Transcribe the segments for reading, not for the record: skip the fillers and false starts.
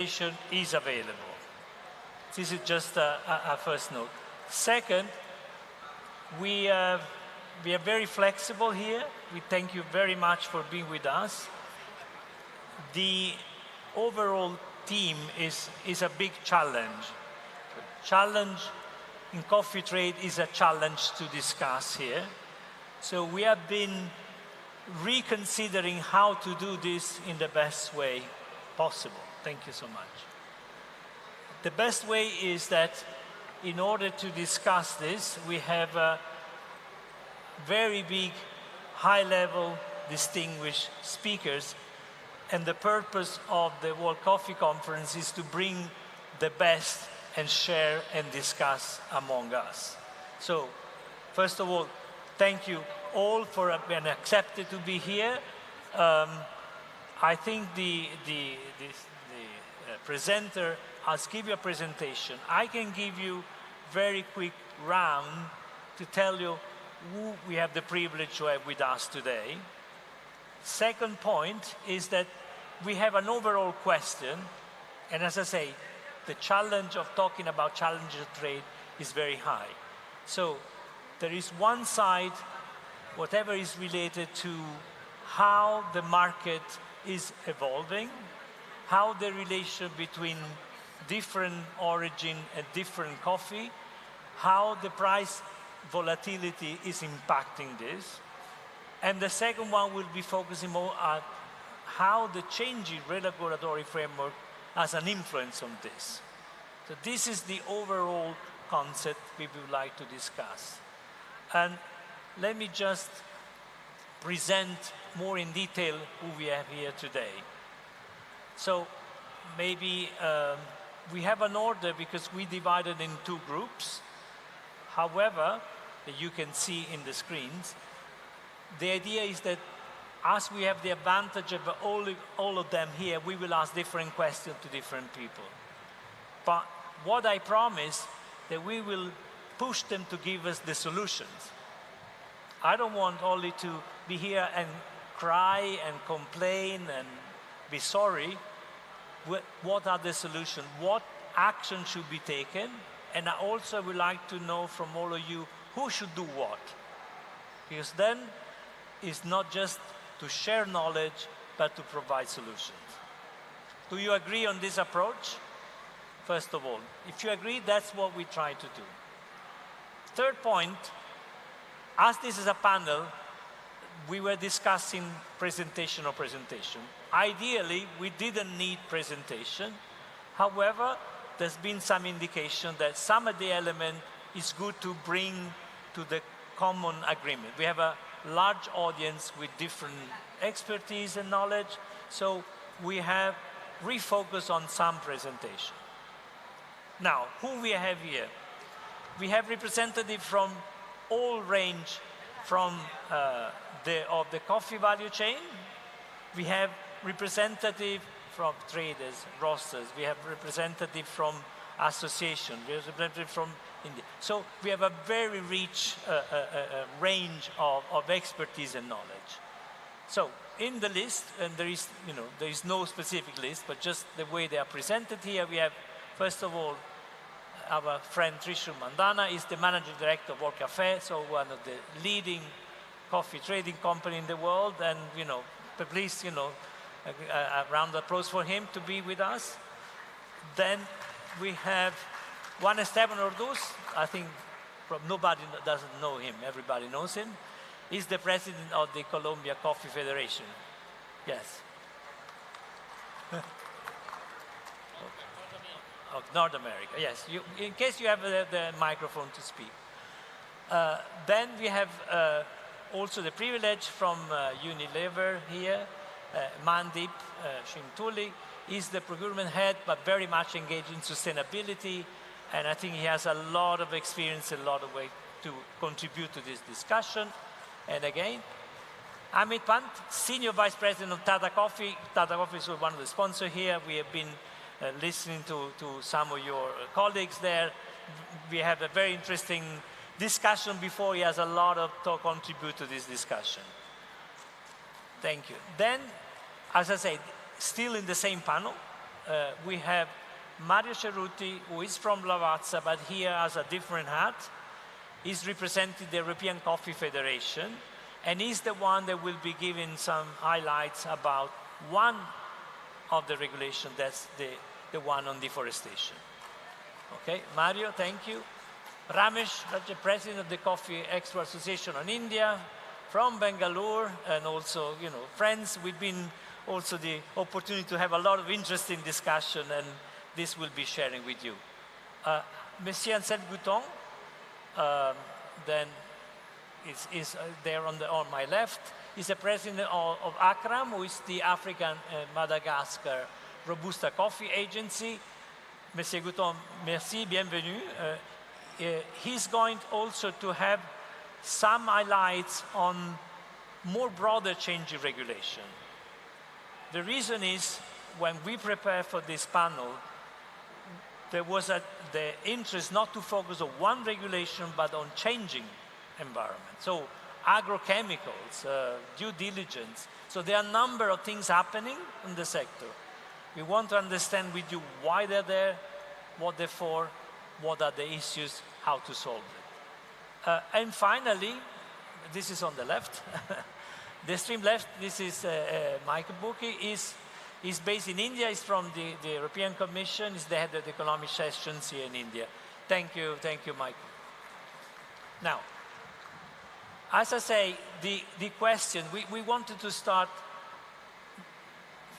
is available. This is just a first note. Second, we are very flexible here. We thank you very much for being with us. The overall theme is a big challenge. Challenge in coffee trade is a challenge to discuss here. So we have been reconsidering how to do this in the best way possible. Thank you so much. The best way is that in order to discuss this, we have a very big, high-level, distinguished speakers. And the purpose of the World Coffee Conference is to bring the best and share and discuss among us. So, first of all, thank you all for being accepted to be here. I think the presenter has given you a presentation. I can give you very quick round to tell you who we have the privilege to have with us today. Second point is that we have an overall question, and as I say, the challenge of talking about challenges of trade is very high. So there is one side, whatever is related to how the market is evolving, how the relation between different origin and different coffee, how the price volatility is impacting this. And the second one will be focusing more on how the changing regulatory framework has an influence on this. So this is the overall concept we would like to discuss. And let me just present more in detail who we have here today. So maybe we have an order because we divided in two groups. However, you can see in the screens, the idea is that as we have the advantage of all of them here, we will ask different questions to different people. But what I promise, that we will push them to give us the solutions. I don't want only to be here and cry and complain and be sorry. What are the solutions? What action should be taken? And I also would like to know from all of you who should do what. Because then it's not just to share knowledge, but to provide solutions. Do you agree on this approach? First of all, if you agree, that's what we try to do. Third point, as this is a panel, we were discussing presentation or presentation. Ideally, we didn't need presentation. However, there's been some indication that some of the element is good to bring to the common agreement. We have a large audience with different expertise and knowledge, so we have refocused on some presentation. Now, who we have here? We have representatives from all range from of the coffee value chain. We have representatives from traders, roasters. We have representatives from association. We have representatives from India. So we have a very rich range of expertise and knowledge. So in the list, and there is no specific list, but just the way they are presented here, we have, first of all, our friend Trishul Mandana is the managing director of World Cafe, so one of the leading coffee trading company in the world, and please, a round of applause for him to be with us. Then we have Juan Esteban Orduz. I think nobody doesn't know him, everybody knows him. He's the president of the Colombia Coffee Federation. Yes. Of North America, yes. In case you have the microphone to speak. Then we have also the privilege from Unilever here, Mandip Shimtuli. He's the procurement head, but very much engaged in sustainability, and I think he has a lot of experience, a lot of way to contribute to this discussion. And again, Amit Pant, Senior Vice President of Tata Coffee. Tata Coffee is one of the sponsors here. We have been listening to some of your colleagues there. We have a very interesting discussion before. He has a lot to contribute to this discussion. Thank you. Then, as I said, still in the same panel, we have Mario Cerruti, who is from Lavazza, but here has a different hat. He's representing the European Coffee Federation, and he's the one that will be giving some highlights about one of the regulations, that's the one on deforestation. Okay, Mario, thank you. Ramesh, the president of the Coffee Export Association on India, from Bangalore, and also, you know, friends. We've been also the opportunity to have a lot of interesting discussion, and this will be sharing with you. Monsieur Ansel Gouton, then is there on my left. He's the president of ACRAM, who is the African Madagascar Robusta Coffee Agency. Monsieur Gouton, merci, bienvenue. He's going also to have some highlights on more broader change in regulation. The reason is, when we prepare for this panel, there was the interest not to focus on one regulation, but on changing environment. So agrochemicals, due diligence. So there are a number of things happening in the sector. We want to understand with you why they're there, what they're for, what are the issues, how to solve it. And finally, this is on the left. The extreme left, this is Michael Buki. He's based in India. He's from the European Commission. He's the head of the economic sessions here in India. Thank you, Michael. Now, as I say, the question, we wanted to start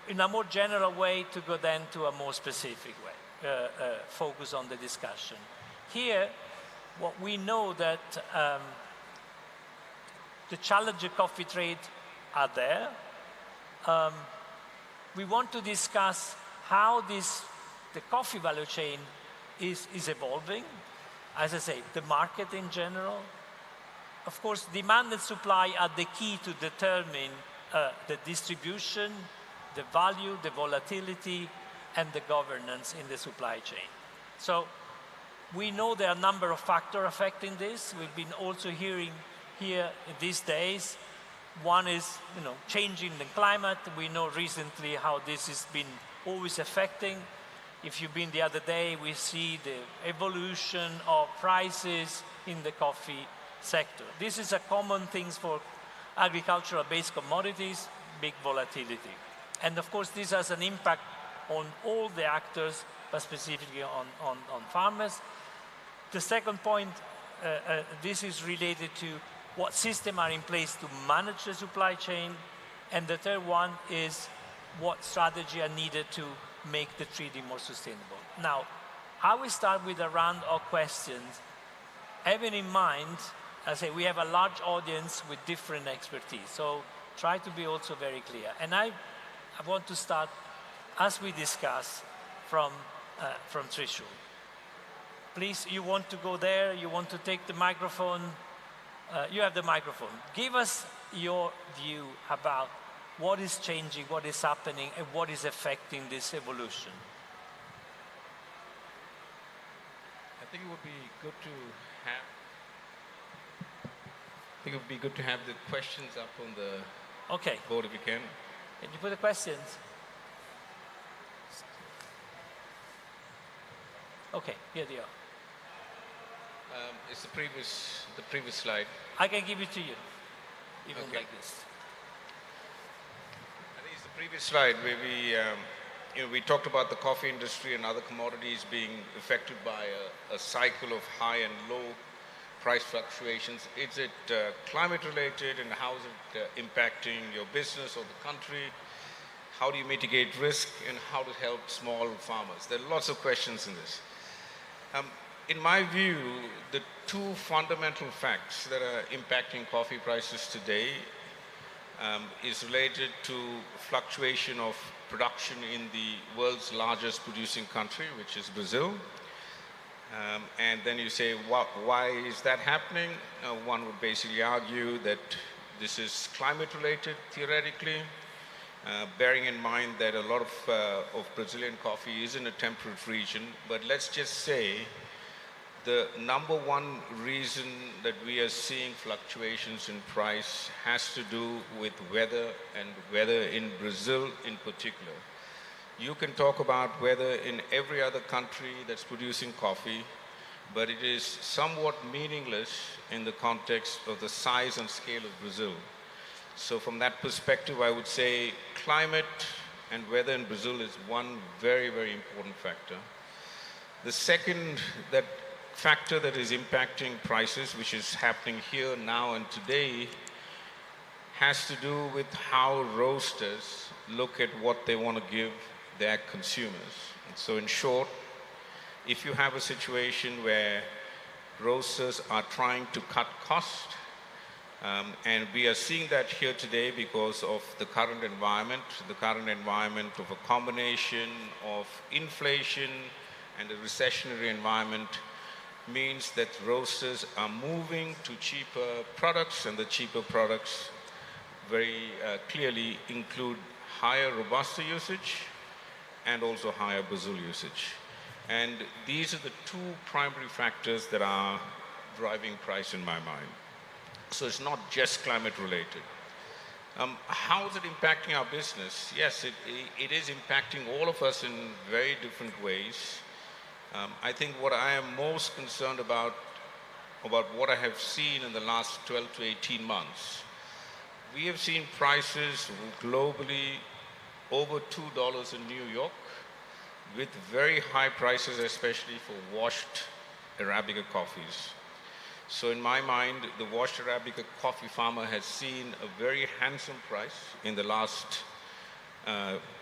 in a more general way to go then to a more specific way, focus on the discussion. Here, what we know that the challenge of coffee trade are there. We want to discuss how the coffee value chain is evolving. As I say, the market in general. Of course, demand and supply are the key to determine the distribution, the value, the volatility, and the governance in the supply chain. So we know there are a number of factors affecting this. We've been also hearing here these days. One is, you know, changing the climate. We know recently how this has been always affecting. If you've been the other day, we see the evolution of prices in the coffee sector. This is a common thing for agricultural-based commodities, big volatility. And of course, this has an impact on all the actors, but specifically on farmers. The second point, this is related to what systems are in place to manage the supply chain. And the third one is what strategy are needed to make the trading more sustainable. Now, I will start with a round of questions, having in mind, I say, we have a large audience with different expertise. So try to be also very clear. And I want to start, as we discuss, from Trishul. Please, you want to go there? You want to take the microphone? You have the microphone. Give us your view about what is changing, what is happening, and what is affecting this evolution. I think it would be good to have. I think it would be good to have the questions up on the board if you can. Can you put the questions? Okay, here they are. It's the previous slide. I can give it to you, even like this. I think it's the previous slide where we talked about the coffee industry and other commodities being affected by a cycle of high and low price fluctuations. Is it climate related, and how is it impacting your business or the country? How do you mitigate risk, and how to help small farmers? There are lots of questions in this. In my view, the two fundamental facts that are impacting coffee prices today is related to fluctuation of production in the world's largest producing country, which is Brazil. And then you say, why is that happening? One would basically argue that this is climate related, theoretically, bearing in mind that a lot of Brazilian coffee is in a temperate region. But let's just say the number one reason that we are seeing fluctuations in price has to do with weather, and weather in Brazil in particular. You can talk about whether in every other country that's producing coffee, but it is somewhat meaningless in the context of the size and scale of Brazil. So from that perspective, I would say climate and weather in Brazil is one very, very important factor. The second factor that is impacting prices, which is happening here now and today, has to do with how roasters look at what they want to give their consumers. And so in short, if you have a situation where roasters are trying to cut cost, and we are seeing that here today because of the current environment of a combination of inflation and a recessionary environment means that roasters are moving to cheaper products, and the cheaper products very clearly include higher Robusta usage and also higher Brazil usage. And these are the two primary factors that are driving price in my mind. So it's not just climate related. How is it impacting our business? Yes, it is impacting all of us in very different ways. I think what I am most concerned about what I have seen in the last 12 to 18 months, we have seen prices globally over $2 in New York, with very high prices, especially for washed Arabica coffees. So in my mind, the washed Arabica coffee farmer has seen a very handsome price in the last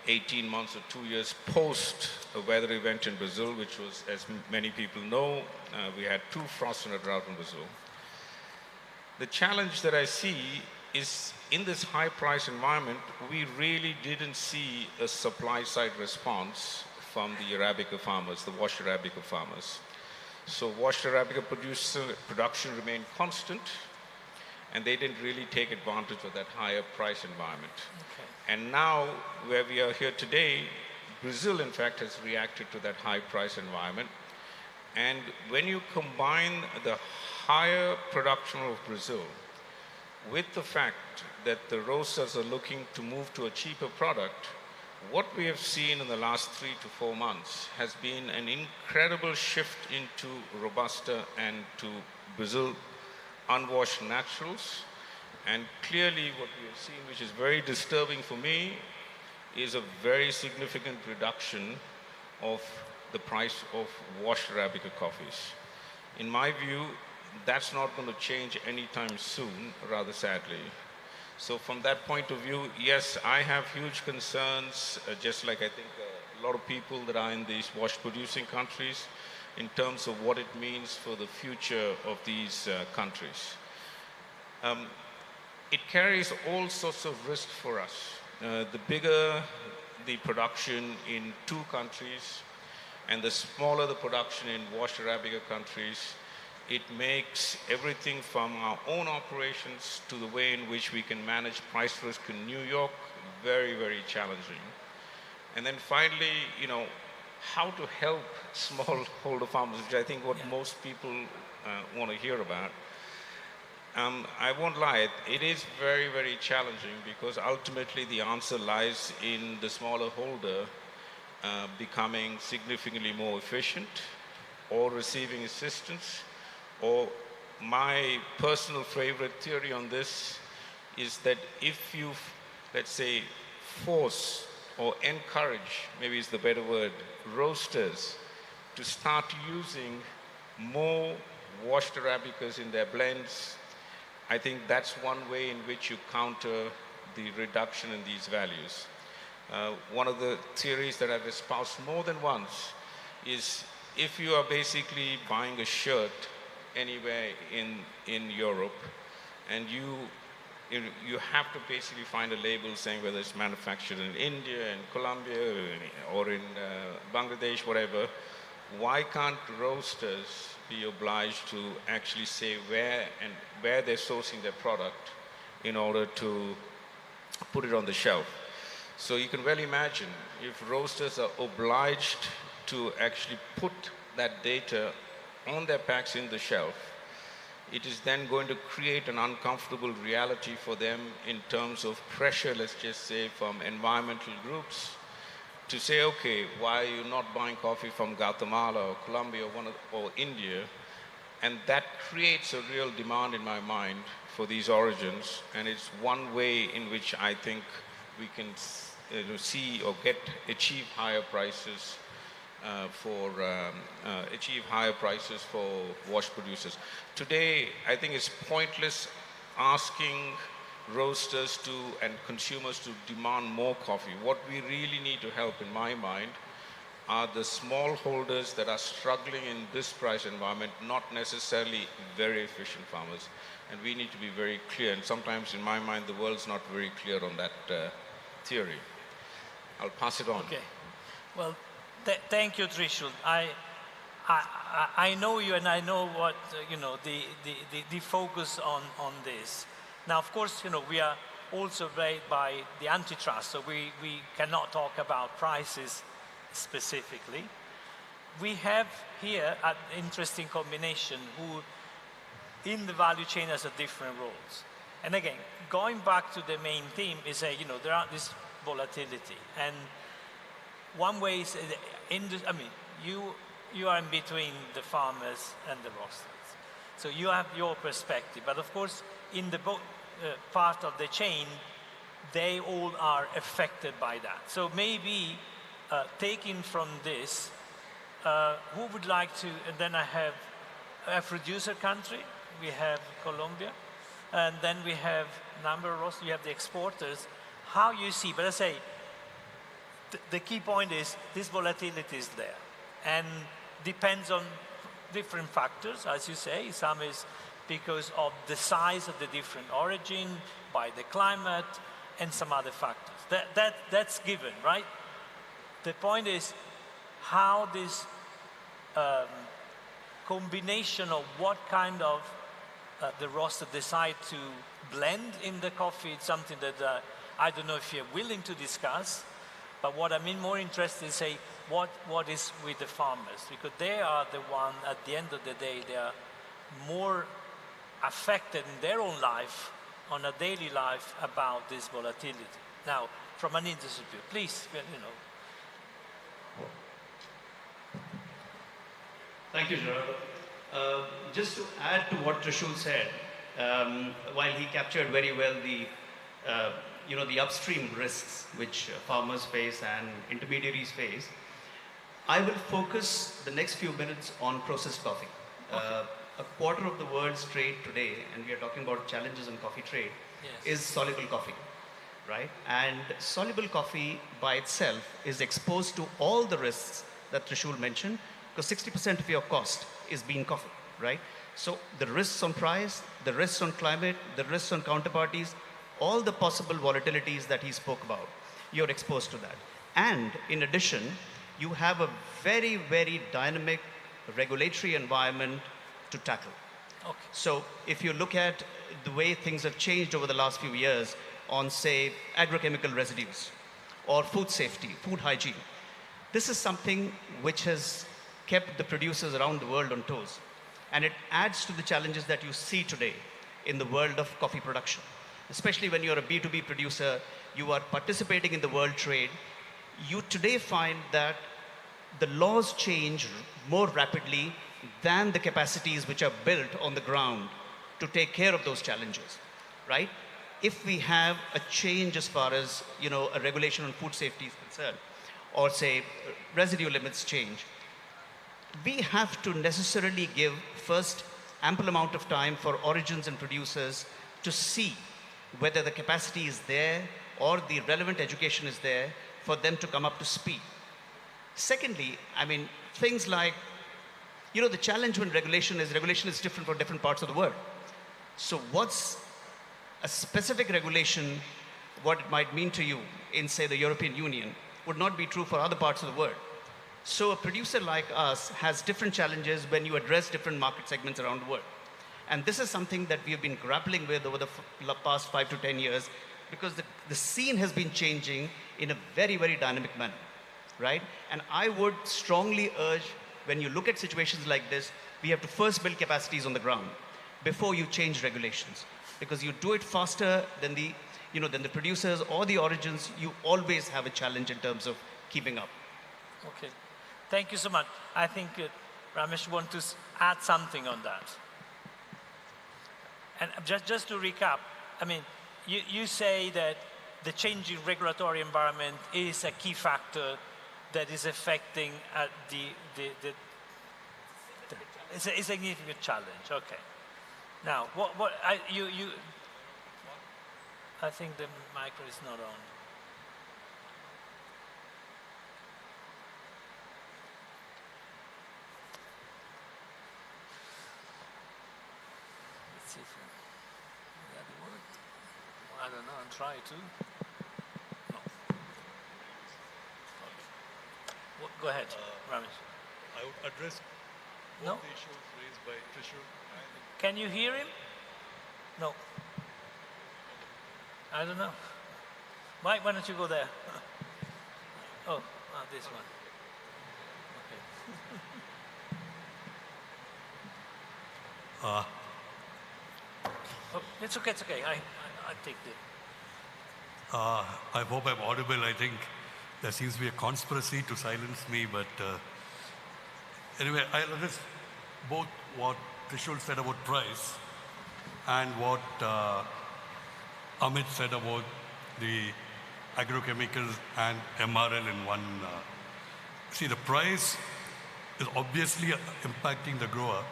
18 months or 2 years post a weather event in Brazil, which was, as many people know, we had 2 frosts and a drought in Brazil. The challenge that I see is in this high price environment, we really didn't see a supply side response from the Arabica farmers, the washed Arabica farmers. So washed Arabica production remained constant, and they didn't really take advantage of that higher price environment. Okay. And now, where we are here today, Brazil, in fact, has reacted to that high price environment. And when you combine the higher production of Brazil with the fact that the roasters are looking to move to a cheaper product, what we have seen in the last 3 to 4 months has been an incredible shift into Robusta and to Brazil unwashed naturals. And clearly what we have seen, which is very disturbing for me, is a very significant reduction of the price of washed Arabica coffees. In my view, that's not going to change anytime soon, rather sadly. So from that point of view, yes, I have huge concerns, just like I think a lot of people that are in these washed producing countries, in terms of what it means for the future of these countries. It carries all sorts of risks for us. The bigger the production in 2 countries and the smaller the production in washed Arabica countries, it makes everything from our own operations to the way in which we can manage price risk in New York very, very challenging. And then finally, how to help smallholder farmers, which I think what most people want to hear about. I won't lie, it is very, very challenging because ultimately the answer lies in the smaller holder becoming significantly more efficient or receiving assistance. Or my personal favorite theory on this is that if you, let's say, force or encourage, maybe is the better word, roasters to start using more washed Arabicas in their blends, I think that's one way in which you counter the reduction in these values. One of the theories that I've espoused more than once is if you are basically buying a shirt anywhere in Europe, and you have to basically find a label saying whether it's manufactured in India, in Colombia, or in Bangladesh, whatever. Why can't roasters be obliged to actually say where they're sourcing their product in order to put it on the shelf? So you can well imagine if roasters are obliged to actually put that data on their packs in the shelf, it is then going to create an uncomfortable reality for them in terms of pressure, let's just say, from environmental groups, to say, okay, why are you not buying coffee from Guatemala or Colombia or India? And that creates a real demand in my mind for these origins, and it's one way in which I think we can see or achieve higher prices for wash producers. Today, I think it's pointless asking roasters and consumers to demand more coffee. What we really need to help, in my mind, are the small holders that are struggling in this price environment, not necessarily very efficient farmers. And we need to be very clear. And sometimes, in my mind, the world's not very clear on that theory. I'll pass it on. Okay. Well, thank you, Trishul. I know you, and I know what the focus on this. Now, of course, we are also weighed by the antitrust, so we cannot talk about prices specifically. We have here an interesting combination who in the value chain has a different roles. And again, going back to the main theme is there are this volatility, and one way is you are in between the farmers and the roasters, so you have your perspective, but of course in the part of the chain they all are affected by that. So maybe taking from this, who would like to, and then I have a producer country, we have Colombia, and then we have number of roasters, you have the exporters. How you see, but I say, the key point is this volatility is there and depends on different factors, as you say. Some is because of the size of the different origin, by the climate, and some other factors. That's given, right? The point is how this combination of what kind of the roaster decide to blend in the coffee, it's something that I don't know if you're willing to discuss, but what I'm more interested in say, what is with the farmers? Because they are the one, at the end of the day, they are more affected in their own life, on a daily life, about this volatility. Now, from an industry view, please, Thank you, Gerardo. Just to add to what Trishul said, while he captured very well the upstream risks which farmers face and intermediaries face, I will focus the next few minutes on processed coffee. Okay. A quarter of the world's trade today, and we are talking about challenges in coffee trade, yes, is soluble coffee, right? And soluble coffee by itself is exposed to all the risks that Trishul mentioned, because 60% of your cost is bean coffee, right? So the risks on price, the risks on climate, the risks on counterparties, all the possible volatilities that he spoke about, you're exposed to that. And in addition, you have a very, very dynamic regulatory environment to tackle. Okay. So if you look at the way things have changed over the last few years on, say, agrochemical residues or food safety, food hygiene, this is something which has kept the producers around the world on toes. And it adds to the challenges that you see today in the world of coffee production. Especially when you're a B2B producer, you are participating in the world trade. You today find that the laws change more rapidly than the capacities which are built on the ground to take care of those challenges, right? If we have a change as far as, a regulation on food safety is concerned, or say residue limits change, we have to necessarily give first ample amount of time for origins and producers to see whether the capacity is there or the relevant education is there for them to come up to speed. Secondly, things like, the challenge when regulation is different for different parts of the world. So what's a specific regulation, what it might mean to you in, say, the European Union, would not be true for other parts of the world. So a producer like us has different challenges when you address different market segments around the world. And this is something that we have been grappling with over the past 5 to 10 years, because the scene has been changing in a very, very dynamic manner, right? And I would strongly urge, when you look at situations like this, we have to first build capacities on the ground before you change regulations. Because you do it faster than the producers or the origins, you always have a challenge in terms of keeping up. Okay. Thank you so much. I think Ramesh wants to add something on that. And just to recap, I mean, you say that the changing regulatory environment is a key factor that is affecting it's a significant challenge. Okay. Now, I think the micro is not on. Let's see if that worked. I don't know. I'll try to. No. Okay. Go ahead, Ramesh. I would address No. the issues raised by Trishul. Can you hear him? No. I don't know. Mike, why don't you go there? Oh, this one. Okay. Oh, it's okay, it's okay. I take it. I hope I'm audible. I think there seems to be a conspiracy to silence me, but anyway, I'll address both what Trishul said about price and what Amit said about the agrochemicals and MRL in one. See, the price is obviously impacting the grower,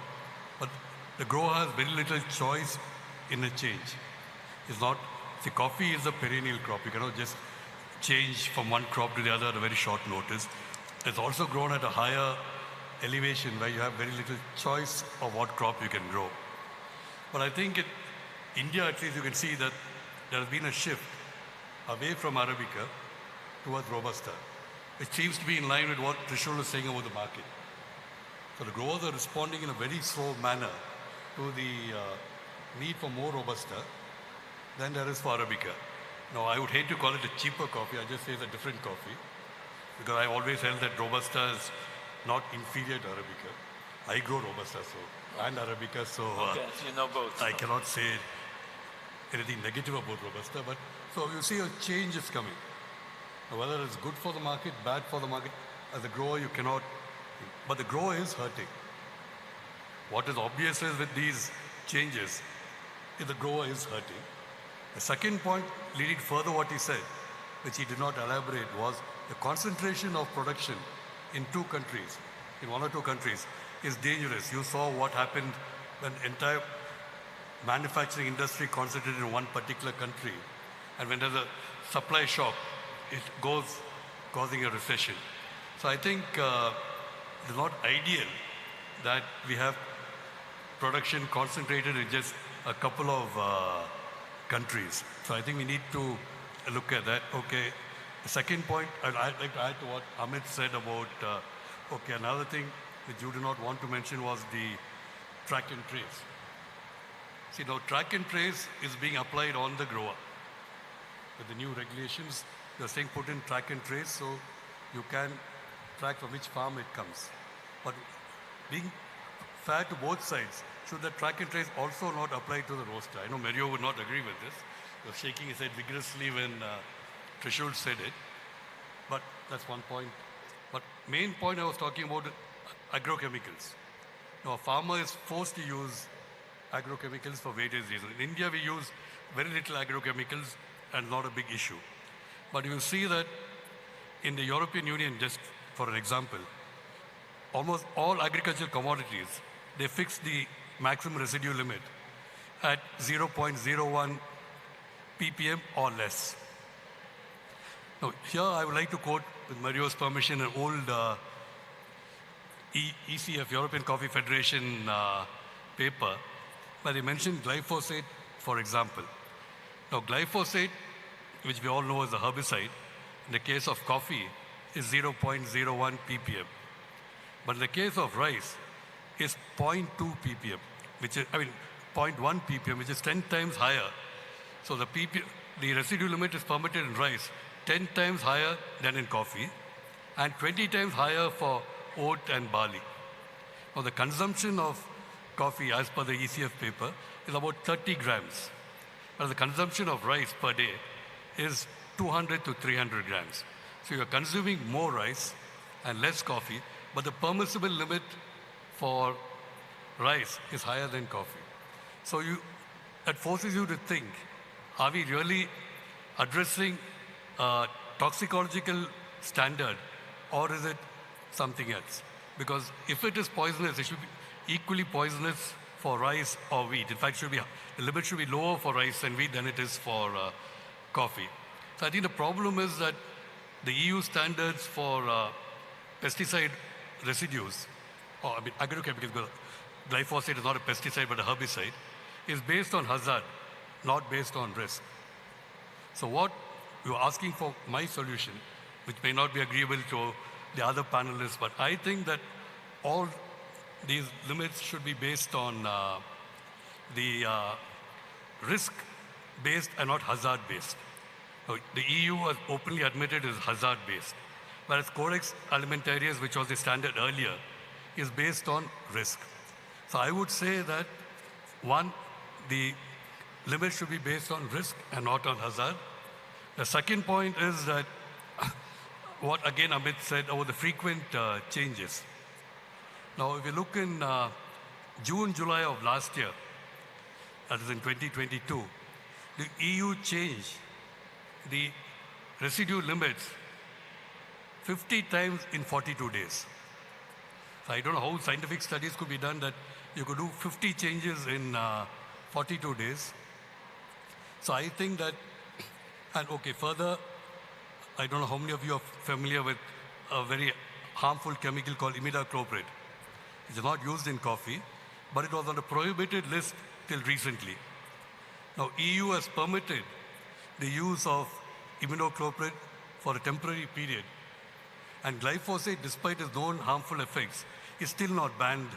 but the grower has very little choice in a change. It's not, see, coffee is a perennial crop. You cannot just change from one crop to the other at a very short notice. It's also grown at a higher elevation where you have very little choice of what crop you can grow. But I think in India, at least, you can see that there has been a shift away from Arabica towards Robusta, which seems to be in line with what Trishul was saying about the market. So the growers are responding in a very slow manner to the need for more Robusta than there is for Arabica. Now, I would hate to call it a cheaper coffee. I just say it's a different coffee, because I always held that Robusta is not inferior to Arabica. I grow Robusta and Arabica, so Okay, so you know both. I cannot say anything negative about Robusta, but so you see a change is coming. Now, whether it's good for the market, bad for the market, as a grower you cannot, but the grower is hurting. What is obvious is with these changes is the grower is hurting. The second point, leading further what he said, which he did not elaborate, was the concentration of production in two countries, in one or two countries, is dangerous. You saw what happened when entire manufacturing industry concentrated in one particular country. And when there's a supply shock, it goes causing a recession. So I think it's not ideal that we have production concentrated in just a couple of countries. So I think we need to look at that. Okay. The second point, I'd like to add to what Amit said about, okay, another thing which you did not want to mention was the track and trace. See, now track and trace is being applied on the grower. With the new regulations, they're saying put in track and trace so you can track from which farm it comes. But being fair to both sides, should the track and trace also not apply to the roaster? I know Mario would not agree with this. He was shaking his head vigorously when Trishul said it. But that's one point. But main point I was talking about agrochemicals. Now, a farmer is forced to use agrochemicals for various reasons. In India, we use very little agrochemicals and not a big issue. But you will see that in the European Union, just for an example, almost all agricultural commodities, they fix the maximum residue limit at 0.01 ppm or less. Now, here I would like to quote, with Mario's permission, an old ECF, European Coffee Federation paper, where they mentioned glyphosate, for example. Now, glyphosate, which we all know is a herbicide, in the case of coffee, is 0.01 ppm. But in the case of rice, is 0.2 ppm, which is, 0.1 ppm, which is 10 times higher. So the residue limit is permitted in rice 10 times higher than in coffee, and 20 times higher for oat and barley. Now, the consumption of coffee, as per the ECF paper, is about 30 grams. But the consumption of rice per day is 200 to 300 grams. So you're consuming more rice and less coffee, but the permissible limit for rice is higher than coffee. So that forces you to think, are we really addressing a toxicological standard, or is it something else? Because if it is poisonous, it should be equally poisonous for rice or wheat. In fact, the limit should be lower for rice and wheat than it is for coffee. So I think the problem is that the EU standards for pesticide residues, or I mean agrochemicals, because glyphosate is not a pesticide but a herbicide, is based on hazard, not based on risk. So what you're asking for, my solution, which may not be agreeable to the other panelists, but I think that all these limits should be based on the risk-based and not hazard-based. The EU has openly admitted is hazard-based, whereas Codex Alimentarius, which was the standard earlier, is based on risk. So I would say that, one, the limit should be based on risk and not on hazard. The second point is that what again Amit said about the frequent changes. Now, if you look in June, July of last year, that is in 2022, the EU changed the residue limits 50 times in 42 days. So I don't know how scientific studies could be done that you could do 50 changes in 42 days. So I think that, and okay, further, I don't know how many of you are familiar with a very harmful chemical called imidacloprid. It's not used in coffee, but it was on the prohibited list till recently. Now, EU has permitted the use of imidacloprid for a temporary period. And glyphosate, despite its known harmful effects, is still not banned.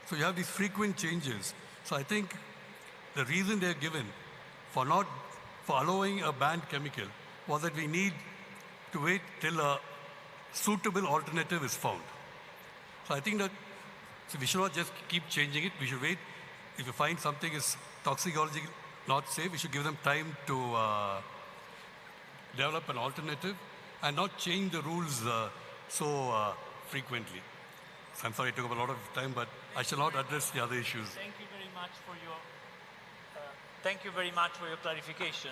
So you have these frequent changes. So I think the reason they're given for allowing a banned chemical was that we need to wait till a suitable alternative is found. So I think that we should not just keep changing it. We should wait. If you find something is toxicologically not safe, we should give them time to develop an alternative and not change the rules so frequently. So I'm sorry I took up a lot of time, but I shall not address the other issues. Thank you very much for your clarification.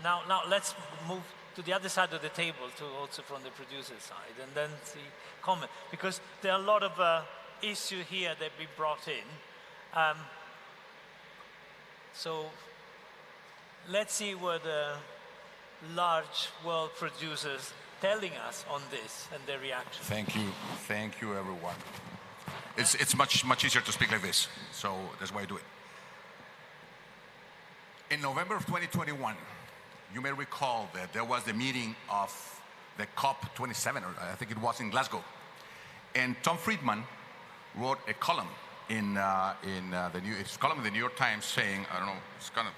Now let's move to the other side of the table, to also from the producer side, and then see comment, because there are a lot of issues here that we brought in. So let's see what the large world producers telling us on this and their reaction. Thank you everyone. It's much easier to speak like this, so that's why I do it. In November of 2021, you may recall that there was the meeting of the COP27, or I think it was in Glasgow, and Tom Friedman wrote a column in the New York Times saying, I don't know, it's kind of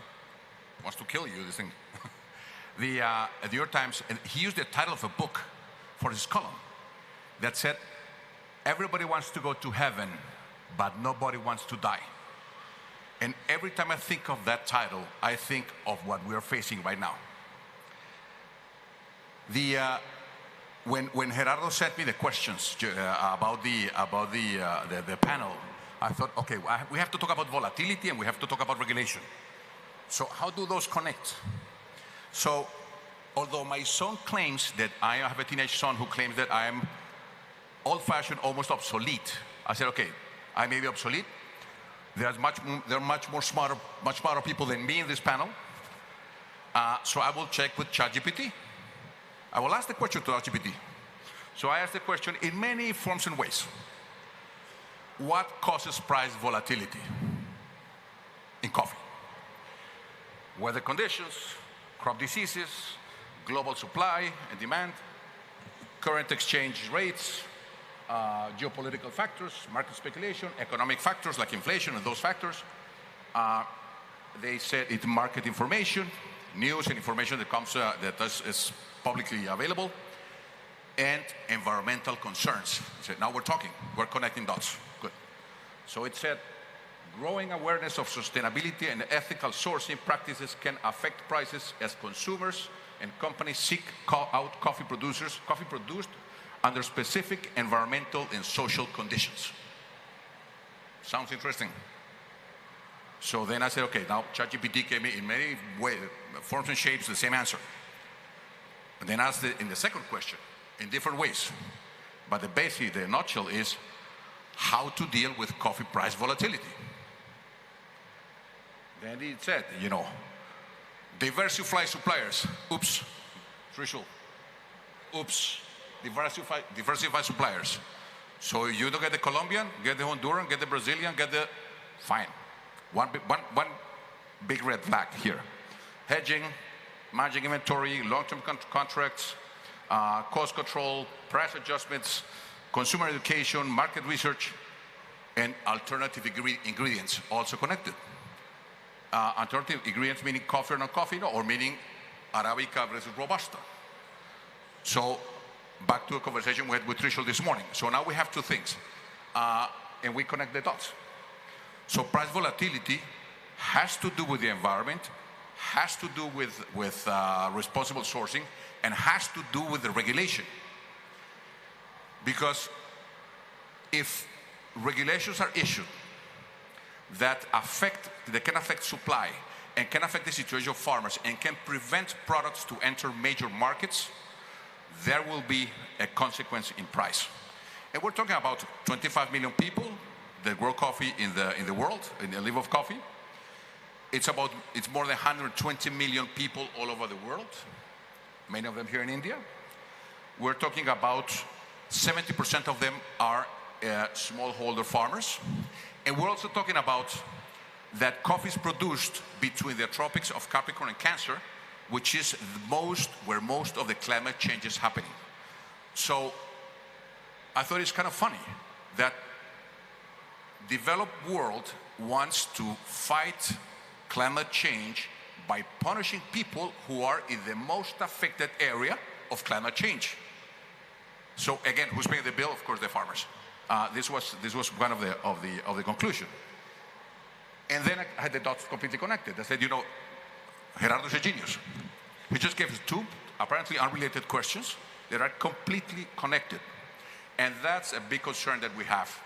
wants to kill you, this thing. The New York Times, and he used the title of a book for his column that said, everybody wants to go to heaven, but nobody wants to die. And every time I think of that title, I think of what we're facing right now. When Gerardo sent me the questions about the panel, I thought, okay, we have to talk about volatility and we have to talk about regulation. So how do those connect? So, although my son claims that I have a teenage son who claims that I am old-fashioned, almost obsolete, I said, okay, I may be obsolete. There are much smarter people than me in this panel. So I will check with ChatGPT. I will ask the question to ChatGPT. So I asked the question in many forms and ways. What causes price volatility in coffee? Weather conditions, crop diseases, global supply and demand, current exchange rates, geopolitical factors, market speculation, economic factors like inflation and those factors. They said it's market information, news and information that comes that is publicly available, and environmental concerns. It said, now we're talking, we're connecting dots. Good. So it said, growing awareness of sustainability and ethical sourcing practices can affect prices as consumers and companies seek out coffee producers, coffee produced under specific environmental and social conditions. Sounds interesting. So then I said, okay, now ChatGPT gave me in many ways, forms and shapes, the same answer. And then asked in the second question, in different ways. But the basic, the nutshell is how to deal with coffee price volatility. Then it said, you know, diversify suppliers. Oops, threshold. Oops, diversify suppliers. So you don't get the Colombian, get the Honduran, get the Brazilian, get the, fine. One big red flag here. Hedging, managing inventory, long-term contracts, cost control, price adjustments, consumer education, market research, and alternative ingredients also connected. Alternative ingredients meaning coffee or not coffee, no, or meaning Arabica versus Robusta. So back to a conversation we had with Trishul this morning. So now we have two things, and we connect the dots. So price volatility has to do with the environment, has to do with responsible sourcing, and has to do with the regulation. Because if regulations are issued that can affect supply and can affect the situation of farmers and can prevent products to enter major markets, there will be a consequence in price. And we're talking about 25 million people that grow coffee in the world, and live off coffee. It's more than 120 million people all over the world, many of them here in India. We're talking about 70% of them are smallholder farmers. And we're also talking about that coffee is produced between the tropics of Capricorn and Cancer, which is where most of the climate change is happening. So I thought it's kind of funny that developed world wants to fight climate change by punishing people who are in the most affected area of climate change. So again, who's paying the bill? Of course, the farmers. This was one of the conclusion. And then I had the dots completely connected. I said, you know, Gerardo's a genius. He just gave us two apparently unrelated questions that are completely connected. And that's a big concern that we have.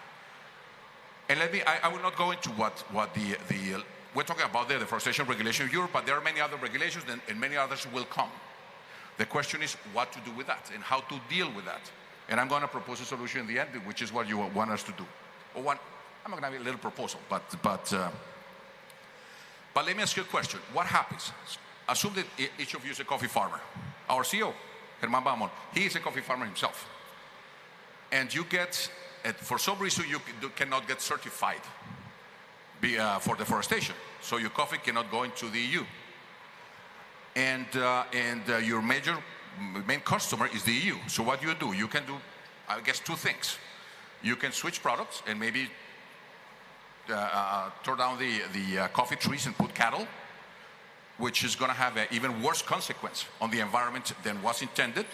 And I will not go into what we're talking about the deforestation regulation in Europe, but there are many other regulations and many others will come. The question is what to do with that and how to deal with that. And I'm going to propose a solution in the end, which is what you want us to do. I'm not going to have a little proposal, but let me ask you a question. What happens? Assume that each of you is a coffee farmer. Our CEO, Germán Bamón, he is a coffee farmer himself. And you get, for some reason, you cannot get certified for deforestation. So your coffee cannot go into the EU. And your main customer is the EU. So what do? You can do, I guess, two things. You can switch products and maybe tear down the coffee trees and put cattle, which is going to have an even worse consequence on the environment than was intended.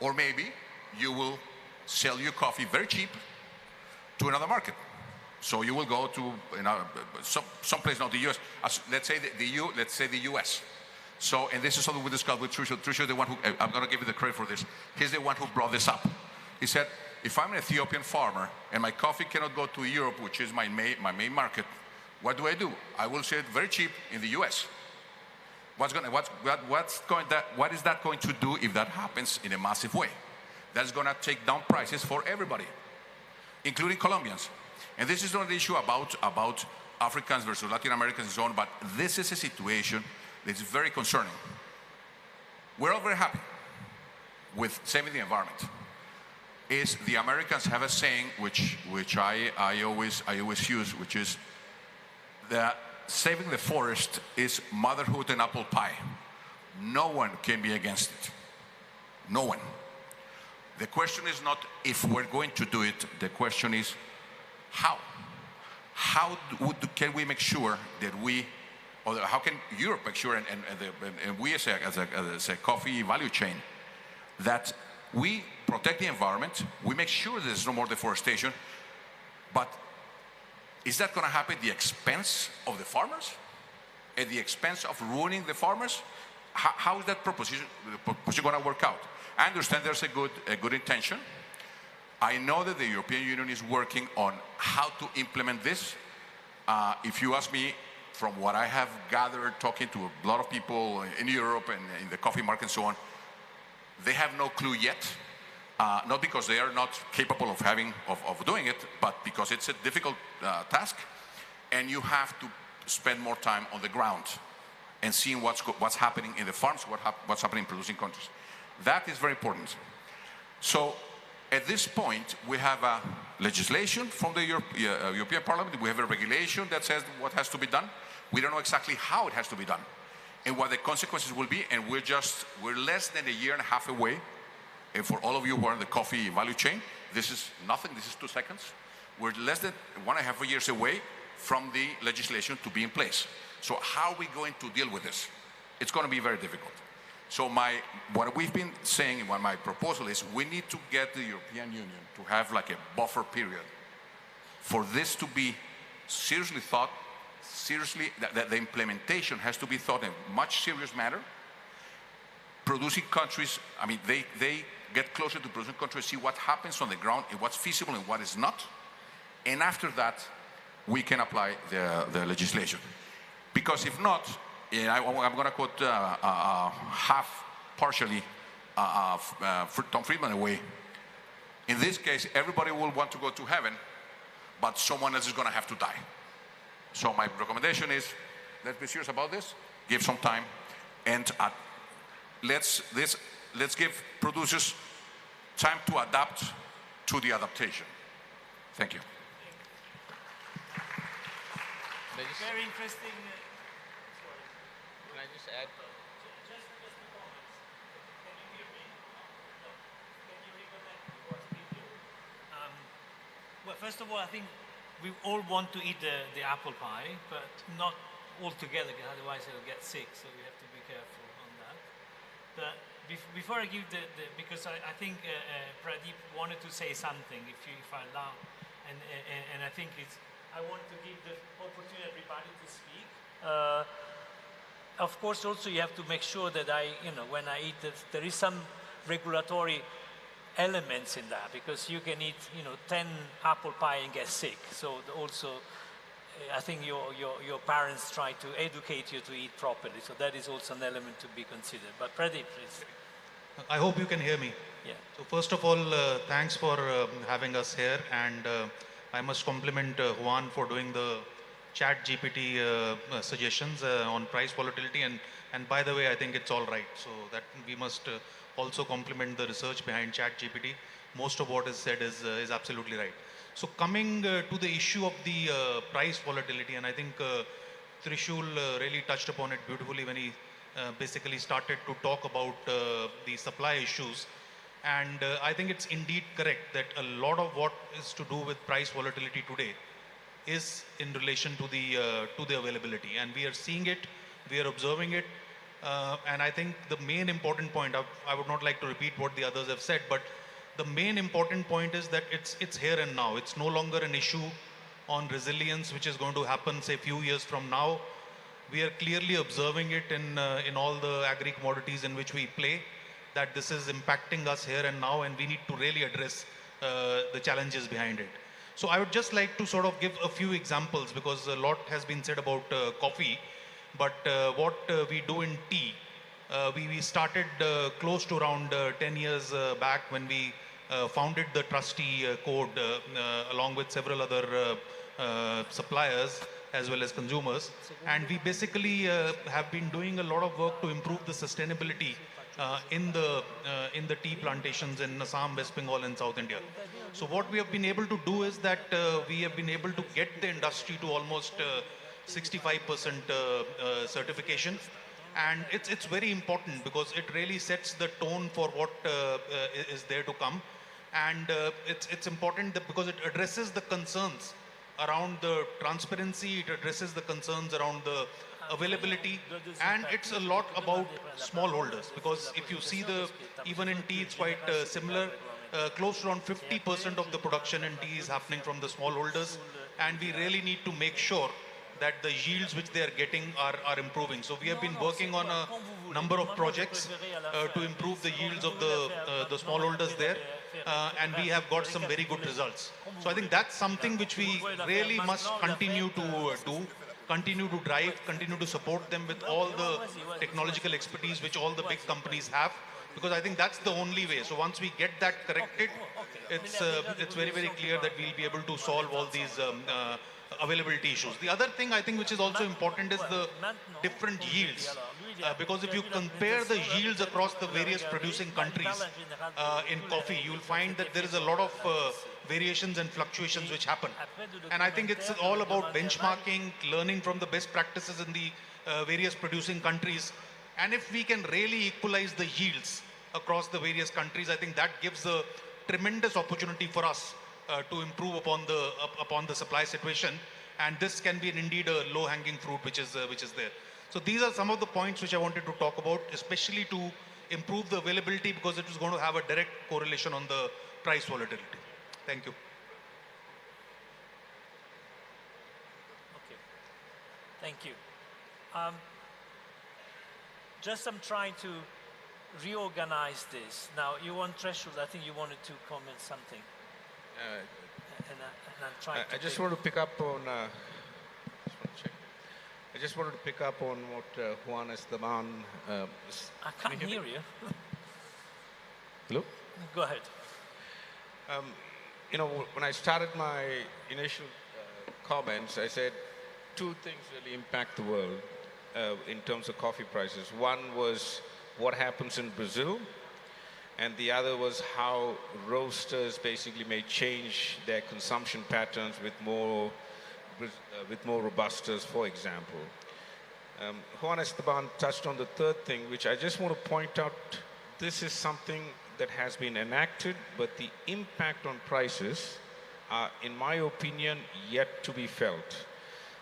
Or maybe you will sell your coffee very cheap to another market. So you will go to some place, not the US, let's say the EU, let's say the US. So, and this is something we discussed with Trishul. Trishul, the one who, I'm going to give you the credit for this. He's the one who brought this up. He said, if I'm an Ethiopian farmer and my coffee cannot go to Europe, which is my main market, what do? I will sell it very cheap in the US. What is that going to do if that happens in a massive way? That's going to take down prices for everybody, including Colombians. And this is not an issue about Africans versus Latin Americans and so on, but this is a situation that's very concerning. We're all very happy with saving the environment. Is the Americans have a saying which I always use, which is that saving the forest is motherhood and apple pie. No one can be against it. No one. The question is not if we're going to do it. The question is how. How can we make sure that or how can Europe make sure, and we as a coffee value chain, that we protect the environment, we make sure there's no more deforestation, but is that going to happen at the expense of the farmers? At the expense of ruining the farmers? how is that proposition going to work out? I understand there's a good intention. I know that the European Union is working on how to implement this. If you ask me, from what I have gathered talking to a lot of people in Europe and in the coffee market and so on, they have no clue yet. Not because they are not capable of doing it, but because it's a difficult task, and you have to spend more time on the ground and seeing what's happening in the farms, what's happening in producing countries. That is very important. So at this point, we have a legislation from the European Parliament. We have a regulation that says what has to be done. We don't know exactly how it has to be done and what the consequences will be, and we're less than a year and a half away. And for all of you who are in the coffee value chain, this is nothing, this is 2 seconds. We're less than 1.5 years away from the legislation to be in place. So how are we going to deal with this? It's going to be very difficult. So what we've been saying, and what my proposal is, we need to get the European Union to have like a buffer period for this to be seriously thought, that the implementation has to be thought in a much serious manner. Producing countries, I mean, they get closer to producing countries, see what happens on the ground and what's feasible and what is not. And after that, we can apply the legislation. Because if not, and I'm going to quote partially Tom Friedman away. In this case, everybody will want to go to heaven, but someone else is going to have to die. So my recommendation is, let's be serious about this, give some time, and let's give producers time to adapt to the adaptation. Thank you. Very interesting. Can I just add? Just the comments. Can you hear me? No. Can you reconnect to what video? Well, first of all, I think we all want to eat the apple pie, but not all together, otherwise it'll get sick, so we have to be careful on that. But before I give because I think Pradeep wanted to say something, if I allow, and I think I want to give the opportunity to everybody to speak. Of course, also you have to make sure that when I eat, there is some regulatory elements in that, because you can eat, 10 apple pie and get sick. So also, I think your parents try to educate you to eat properly. So that is also an element to be considered. But Pradeep, please. I hope you can hear me. Yeah. So first of all, thanks for having us here, and I must compliment Juan for doing the chat GPT suggestions on price volatility, and by the way, I think it's all right. So that we must also compliment the research behind chat GPT. Most of what is said is absolutely right. So coming to the issue of the price volatility, and I think Trishul really touched upon it beautifully when he basically started to talk about the supply issues. And I think it's indeed correct that a lot of what is to do with price volatility today is in relation to the availability, and we are seeing it, we are observing it, and I think the main important point, I would not like to repeat what the others have said, but the main important point is that it's here and now. It's no longer an issue on resilience, which is going to happen, say, few years from now. We are clearly observing it in all the agri commodities in which we play, that this is impacting us here and now, and we need to really address the challenges behind it. So I would just like to sort of give a few examples, because a lot has been said about coffee, but what we do in tea, we started close to around 10 years back when we founded the Trustee Code along with several other suppliers as well as consumers, and we basically have been doing a lot of work to improve the sustainability in the tea plantations in Assam, West Bengal and South India. So what we have been able to do is that we have been able to get the industry to almost 65% certification, and it's very important because it really sets the tone for what is there to come, and it's important that because it addresses the concerns around the transparency, it addresses the concerns around the availability, and it's a lot about smallholders, because if you see even in tea, it's quite similar. Close to around 50% of the production in tea is happening from the smallholders, and we really need to make sure that the yields which they are getting are improving. So we have been working on a number of projects to improve the yields of the smallholders there, and we have got some very good results. So I think that's something which we really must continue to do, continue to drive, continue to support them with all the technological expertise which all the big companies have, because I think that's the only way. So once we get that corrected, it's very, very clear that we'll be able to solve all these availability issues. The other thing I think which is also important is the different yields. Because if you compare the yields across the various producing countries in coffee, you'll find that there is a lot of variations and fluctuations which happen. And I think it's all about benchmarking, learning from the best practices in the various producing countries. And if we can really equalize the yields across the various countries, I think that gives a tremendous opportunity for us to improve upon the supply situation. And this can be indeed a low-hanging fruit which is there. So these are some of the points which I wanted to talk about, especially to improve the availability, because it is going to have a direct correlation on the price volatility. Thank you. Okay. Thank you. Just I'm trying to reorganize this. Now, you want threshold. I think you wanted to comment something. And I'm trying I just want to pick up on. I just wanted to pick up on what Juan Esteban. I can't hear you. Hello? Go ahead. You know, when I started my initial comments, I said two things really impact the world in terms of coffee prices. One was what happens in Brazil, and the other was how roasters basically may change their consumption patterns with more robustas, for example. Juan Esteban touched on the third thing, which I just want to point out. This is something that has been enacted, but the impact on prices are, in my opinion, yet to be felt.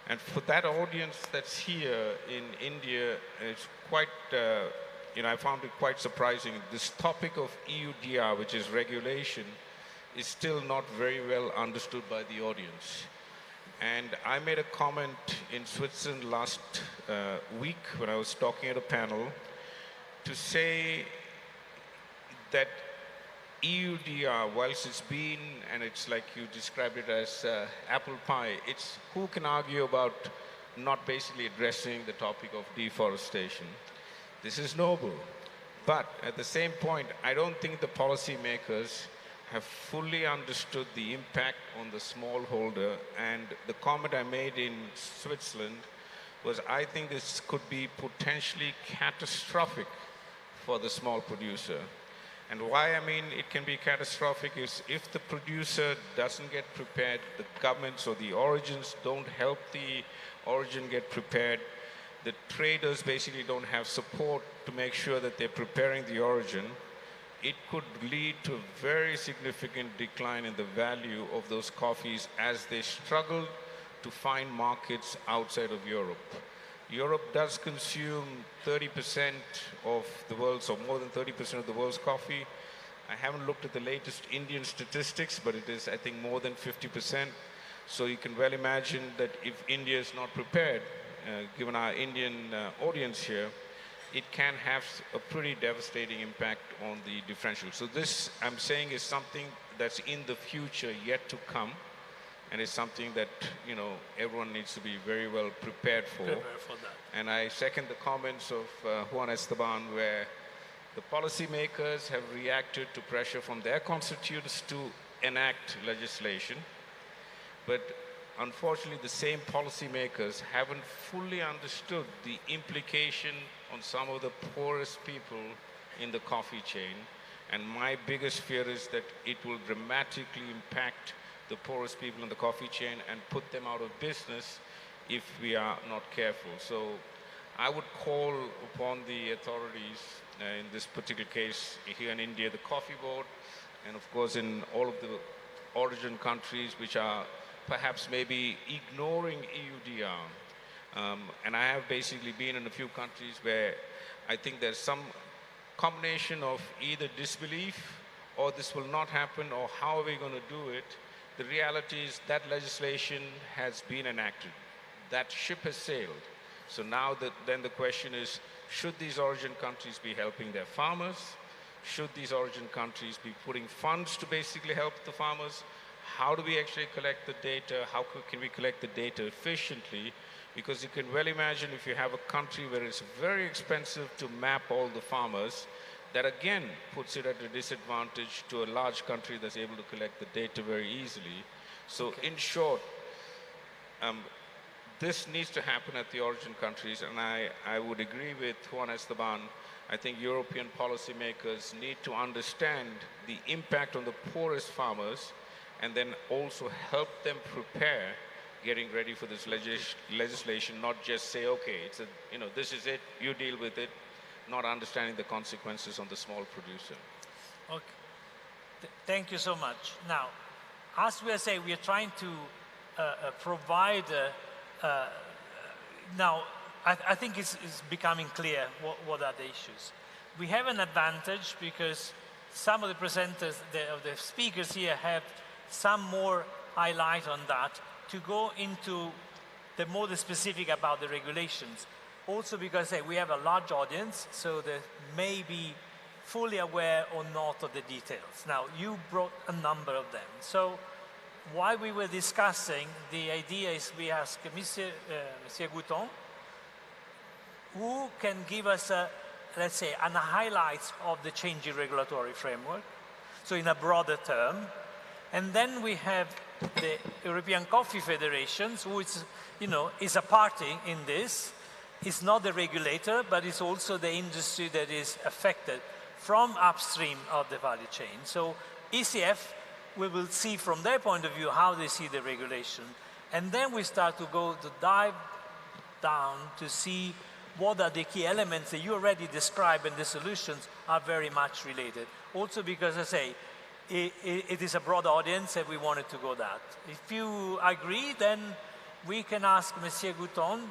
And for that audience that's here in India, it's quite, I found it quite surprising. This topic of EUDR, which is regulation, is still not very well understood by the audience. And I made a comment in Switzerland last week when I was talking at a panel to say that EUDR, whilst it's been, and it's like you described it as apple pie, it's who can argue about not basically addressing the topic of deforestation. This is noble. But at the same point, I don't think the policymakers have fully understood the impact on the smallholder. And the comment I made in Switzerland was, I think this could be potentially catastrophic for the small producer. And why I mean it can be catastrophic is if the producer doesn't get prepared, the governments or the origins don't help the origin get prepared, the traders basically don't have support to make sure that they're preparing the origin, it could lead to a very significant decline in the value of those coffees as they struggle to find markets outside of Europe. Europe does consume 30% of the world's, or more than 30% of the world's coffee. I haven't looked at the latest Indian statistics, but it is, I think, more than 50%. So you can well imagine that if India is not prepared, given our Indian audience here, it can have a pretty devastating impact on the differential. So this, I'm saying, is something that's in the future yet to come. And it's something that, everyone needs to be very well prepared for. And I second the comments of Juan Esteban, where the policymakers have reacted to pressure from their constituents to enact legislation. But unfortunately, the same policymakers haven't fully understood the implication on some of the poorest people in the coffee chain. And my biggest fear is that it will dramatically impact the poorest people in the coffee chain and put them out of business if we are not careful. So I would call upon the authorities, in this particular case here in India, the Coffee Board, and of course in all of the origin countries which are perhaps maybe ignoring EUDR. And I have basically been in a few countries where I think there's some combination of either disbelief or this will not happen or how are we going to do it. The reality is that legislation has been enacted. that ship has sailed. So now then the question is, should these origin countries be helping their farmers? Should these origin countries be putting funds to basically help the farmers? How do we actually collect the data? How can we collect the data efficiently? Because you can well imagine if you have a country where it's very expensive to map all the farmers, that again puts it at a disadvantage to a large country that's able to collect the data very easily. So in short, this needs to happen at the origin countries, and I would agree with Juan Esteban. I think European policymakers need to understand the impact on the poorest farmers and then also help them prepare getting ready for this legislation, not just say, okay, this is it, you deal with it, not understanding the consequences on the small producer. Okay. Thank you so much. Now, as we are saying, we are trying to provide, now, I think it's becoming clear what are the issues. We have an advantage because some of the presenters, the speakers here have some more highlight on that to go into the more specific about the regulations. Also because we have a large audience, so they may be fully aware or not of the details. Now, you brought a number of them. So while we were discussing, the idea is we ask Monsieur Gouton, who can give us, let's say, an highlights of the changing regulatory framework, so in a broader term. And then we have the European Coffee Federation, who is, is a party in this. It's not the regulator, but it's also the industry that is affected from upstream of the value chain. So ECF, we will see from their point of view how they see the regulation. And then we start to go to dive down to see what are the key elements that you already described, and the solutions are very much related. Also because, I say, it is a broad audience and we wanted to go that. If you agree, then we can ask Monsieur Gouton.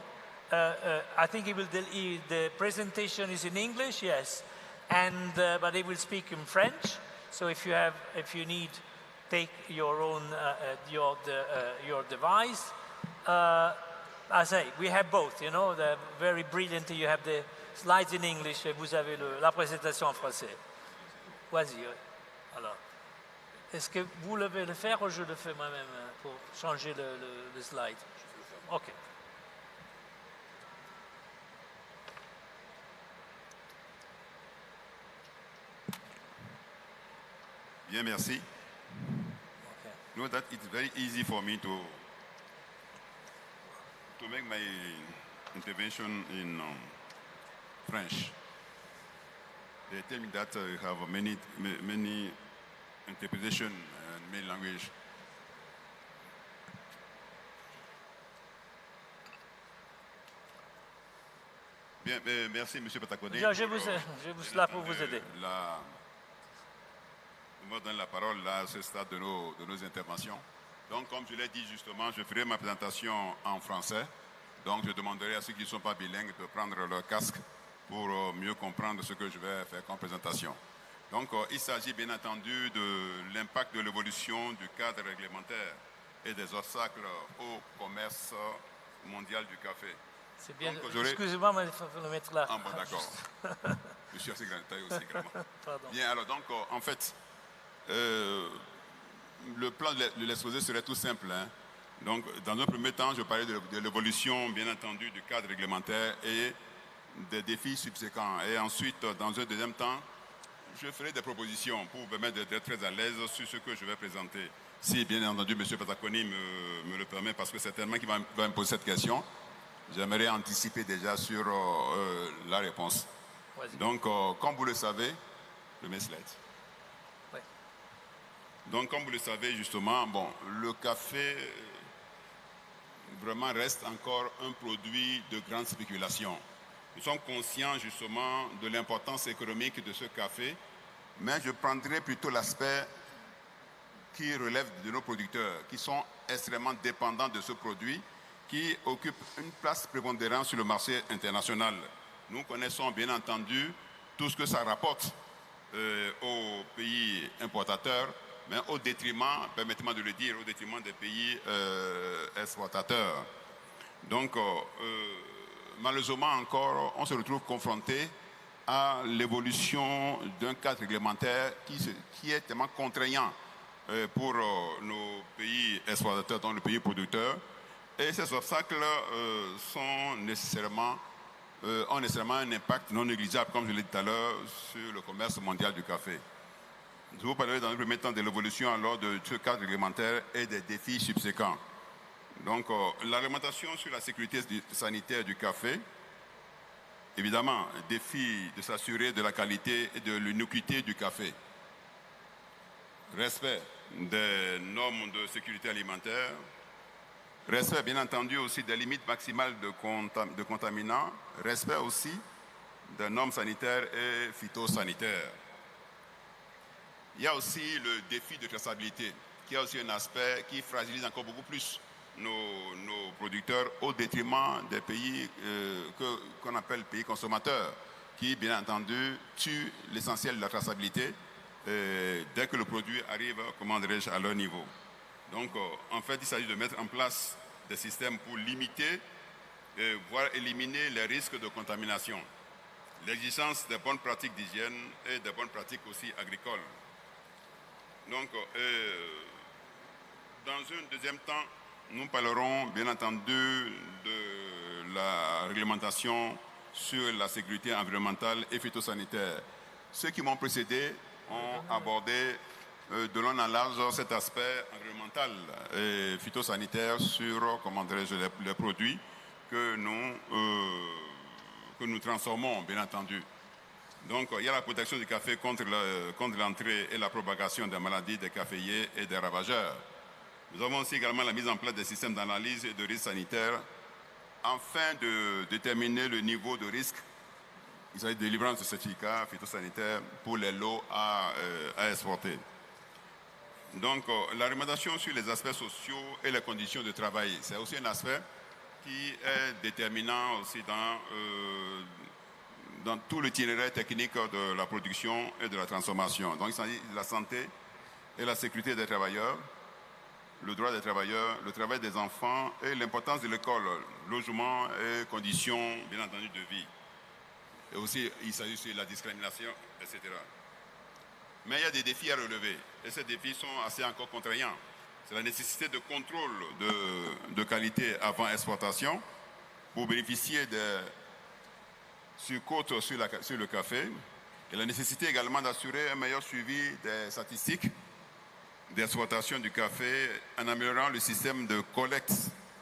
I think the presentation is in English, yes, but he will speak in French. So if you need, take your own your device. I say we have both. They're very brilliant. You have the slides in English et vous avez la présentation en français. Vas-y. Alors, est-ce que vous devez le faire ou je le fais moi-même pour changer le slide? Ok. Bien, merci. Okay. You know that it's very easy for me to make my intervention in French. They tell me that you have many interpretation in many languages. Bien, merci, Monsieur Patacone. Je vous là pour vous aider. On me donne la parole là, à ce stade de nos interventions. Donc, comme je l'ai dit justement, je ferai ma présentation en français. Donc, je demanderai à ceux qui ne sont pas bilingues de prendre leur casque pour mieux comprendre ce que je vais faire comme présentation. Donc, il s'agit bien entendu de l'impact de l'évolution du cadre réglementaire et des obstacles au commerce mondial du café. C'est bien. Excusez-moi, mais il faut le mettre là. Ah bon, d'accord. Je suis assez grand, taille aussi grand. Pardon. Bien, alors donc, en fait, le plan de l'exposé serait tout simple. Hein. Donc, dans un premier temps, je parlais de l'évolution, bien entendu, du cadre réglementaire et des défis subséquents. Et ensuite, dans un deuxième temps, je ferai des propositions pour vous permettre d'être très à l'aise sur ce que je vais présenter. Si, bien entendu, M. Pataconi me le permet, parce que c'est tellement qu'il va me poser cette question, j'aimerais anticiper déjà sur la réponse. Donc, comme vous le savez, le mes slide. Oui. Donc, comme vous le savez, justement, bon, le café vraiment reste encore un produit de grande spéculation. Nous sommes conscients, justement, de l'importance économique de ce café, mais je prendrai plutôt l'aspect qui relève de nos producteurs, qui sont extrêmement dépendants de ce produit, qui occupe une place prépondérante sur le marché international. Nous connaissons bien entendu tout ce que ça rapporte aux pays importateurs, mais au détriment, permettez-moi de le dire, au détriment des pays exportateurs. Donc, malheureusement encore, on se retrouve confronté à l'évolution d'un cadre réglementaire qui est tellement contraignant pour nos pays exportateurs, donc les pays producteurs. Et ces obstacles ont nécessairement un impact non négligeable, comme je l'ai dit tout à l'heure, sur le commerce mondial du café. Je vous parlerai dans le premier temps de l'évolution alors de ce cadre réglementaire et des défis subséquents. Donc, la réglementation sur la sécurité sanitaire du café, évidemment, défi de s'assurer de la qualité et de l'uniquité du café. Respect des normes de sécurité alimentaire. Respect, bien entendu, aussi des limites maximales de contaminants. Respect aussi des normes sanitaires et phytosanitaires. Il y a aussi le défi de traçabilité, qui est aussi un aspect qui fragilise encore beaucoup plus nos producteurs au détriment des pays qu'on appelle pays consommateurs, qui, bien entendu, tuent l'essentiel de la traçabilité dès que le produit arrive, comment dirais-je, à leur niveau. Donc, en fait, il s'agit de mettre en place des systèmes pour limiter, voire éliminer les risques de contamination. L'existence des bonnes pratiques d'hygiène et des bonnes pratiques aussi agricoles. Donc, dans un deuxième temps, nous parlerons bien entendu de la réglementation sur la sécurité environnementale et phytosanitaire. Ceux qui m'ont précédé ont abordé de long en large cet aspect environnemental et phytosanitaire sur, comment dirais-je, les produits que nous transformons, bien entendu. Donc, il y a la protection du café contre l'entrée et la propagation des maladies des caféiers et des ravageurs. Nous avons aussi également la mise en place des systèmes d'analyse et de risques sanitaires afin de déterminer le niveau de risque. Il s'agit de délivrance de certificats phytosanitaires pour les lots à exporter. Donc, la réglementation sur les aspects sociaux et les conditions de travail, c'est aussi un aspect qui est déterminant aussi dans tout l'itinéraire technique de la production et de la transformation. Donc, il s'agit de la santé et la sécurité des travailleurs, le droit des travailleurs, le travail des enfants et l'importance de l'école, logement et conditions, bien entendu, de vie. Et aussi, il s'agit de la discrimination, etc. Mais il y a des défis à relever, et ces défis sont assez encore contraignants. C'est la nécessité de contrôle de qualité avant exportation pour bénéficier des surcotes sur le café, et la nécessité également d'assurer un meilleur suivi des statistiques d'exploitation du café en améliorant le système de collecte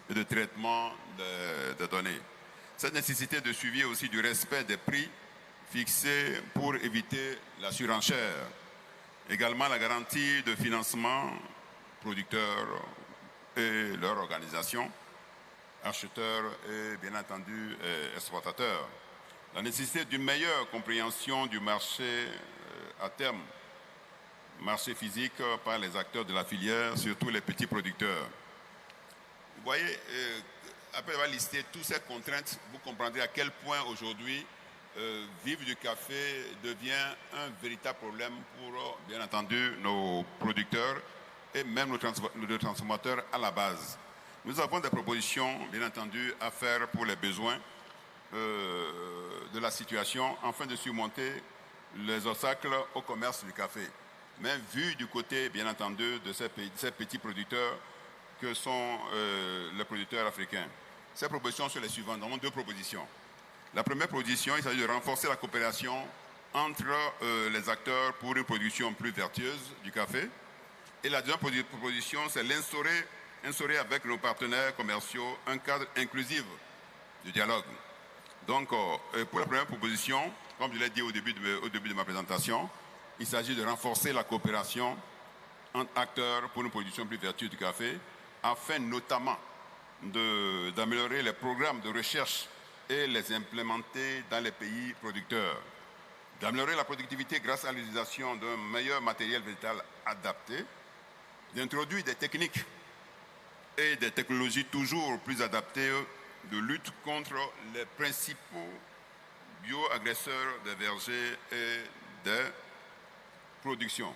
et de traitement des données. Cette nécessité de suivi aussi du respect des prix fixés pour éviter la surenchère. Également la garantie de financement producteurs et leur organisation, acheteurs et bien entendu exploitateurs. La nécessité d'une meilleure compréhension du marché à terme, marché physique par les acteurs de la filière, surtout les petits producteurs. Vous voyez, après avoir listé toutes ces contraintes, vous comprendrez à quel point aujourd'hui vivre du café devient un véritable problème pour, bien entendu, nos producteurs et même nos transformateurs à la base. Nous avons des propositions, bien entendu, à faire pour les besoins de la situation afin de surmonter les obstacles au commerce du café. Mais vu du côté, bien entendu, de ces petits producteurs que sont les producteurs africains. Ces propositions sont les suivantes. Nous avons deux propositions. La première proposition, il s'agit de renforcer la coopération entre les acteurs pour une production plus vertueuse du café. Et la deuxième proposition, c'est instaurer avec nos partenaires commerciaux un cadre inclusif du dialogue. Donc, pour la première proposition, comme je l'ai dit au début de ma présentation, il s'agit de renforcer la coopération entre acteurs pour une production plus vertueuse du café, afin notamment d'améliorer les programmes de recherche et les implémenter dans les pays producteurs, d'améliorer la productivité grâce à l'utilisation d'un meilleur matériel végétal adapté, d'introduire des techniques et des technologies toujours plus adaptées de lutte contre les principaux bioagresseurs des vergers et des productions.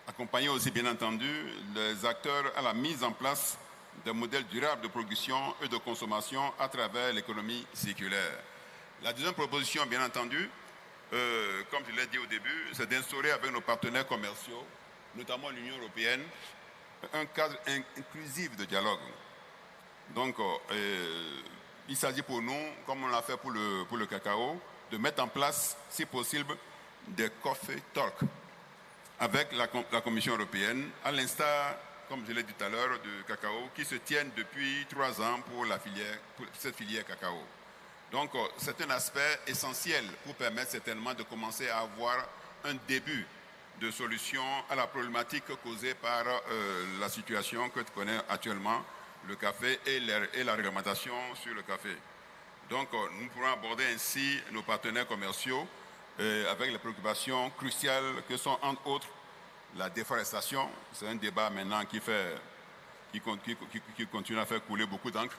Accompagner aussi, bien entendu, les acteurs à la mise en place des modèles durables de production et de consommation à travers l'économie circulaire. La deuxième proposition, bien entendu, comme je l'ai dit au début, c'est d'instaurer avec nos partenaires commerciaux, notamment l'Union européenne, un cadre inclusif de dialogue. Donc, il s'agit pour nous, comme on l'a fait pour le cacao, de mettre en place, si possible, des coffee talks avec la Commission européenne, à l'instar, comme je l'ai dit tout à l'heure, du cacao, qui se tiennent depuis 3 ans pour cette filière cacao. Donc, c'est un aspect essentiel pour permettre certainement de commencer à avoir un début de solution à la problématique causée par la situation que tu connais actuellement, le café et la réglementation sur le café. Donc, nous pourrons aborder ainsi nos partenaires commerciaux avec les préoccupations cruciales que sont, entre autres, la déforestation. C'est un débat maintenant qui continue à faire couler beaucoup d'encre,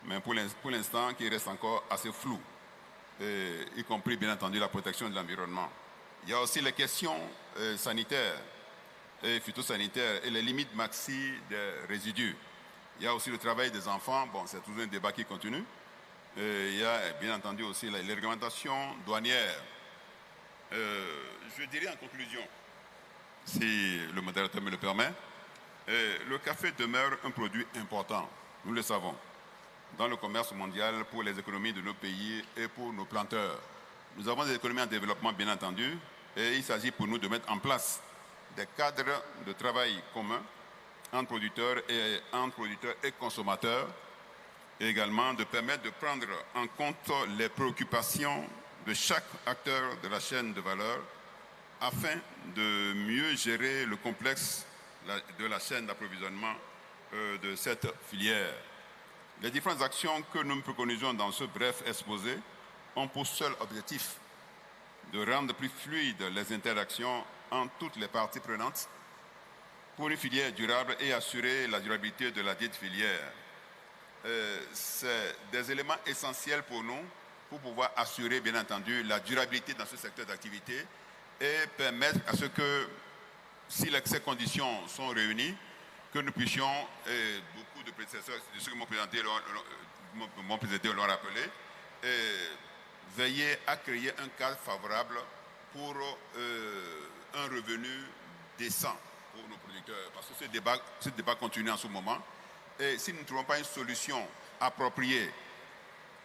mais pour l'instant, qui reste encore assez flou, y compris, bien entendu, la protection de l'environnement. Il y a aussi les questions sanitaires et phytosanitaires et les limites maxi des résidus. Il y a aussi le travail des enfants. Bon, c'est toujours un débat qui continue. Il y a, bien entendu, aussi les réglementations douanières. Je dirais en conclusion, si le modérateur me le permet, le café demeure un produit important, nous le savons, dans le commerce mondial pour les économies de nos pays et pour nos planteurs. Nous avons des économies en développement, bien entendu, et il s'agit pour nous de mettre en place des cadres de travail communs entre producteurs et consommateurs, et également de permettre de prendre en compte les préoccupations de chaque acteur de la chaîne de valeur afin de mieux gérer le complexe de la chaîne d'approvisionnement de cette filière. Les différentes actions que nous préconisons dans ce bref exposé ont pour seul objectif de rendre plus fluides les interactions entre toutes les parties prenantes pour une filière durable et assurer la durabilité de la dite filière. C'est des éléments essentiels pour nous pour pouvoir assurer, bien entendu, la durabilité dans ce secteur d'activité et permettre à ce que, si ces conditions sont réunies, que nous puissions, et beaucoup de prédécesseurs, de ceux qui m'ont présenté l'ont rappelé, veiller à créer un cadre favorable pour un revenu décent pour nos producteurs. Parce que ce débat continue en ce moment. Et si nous ne trouvons pas une solution appropriée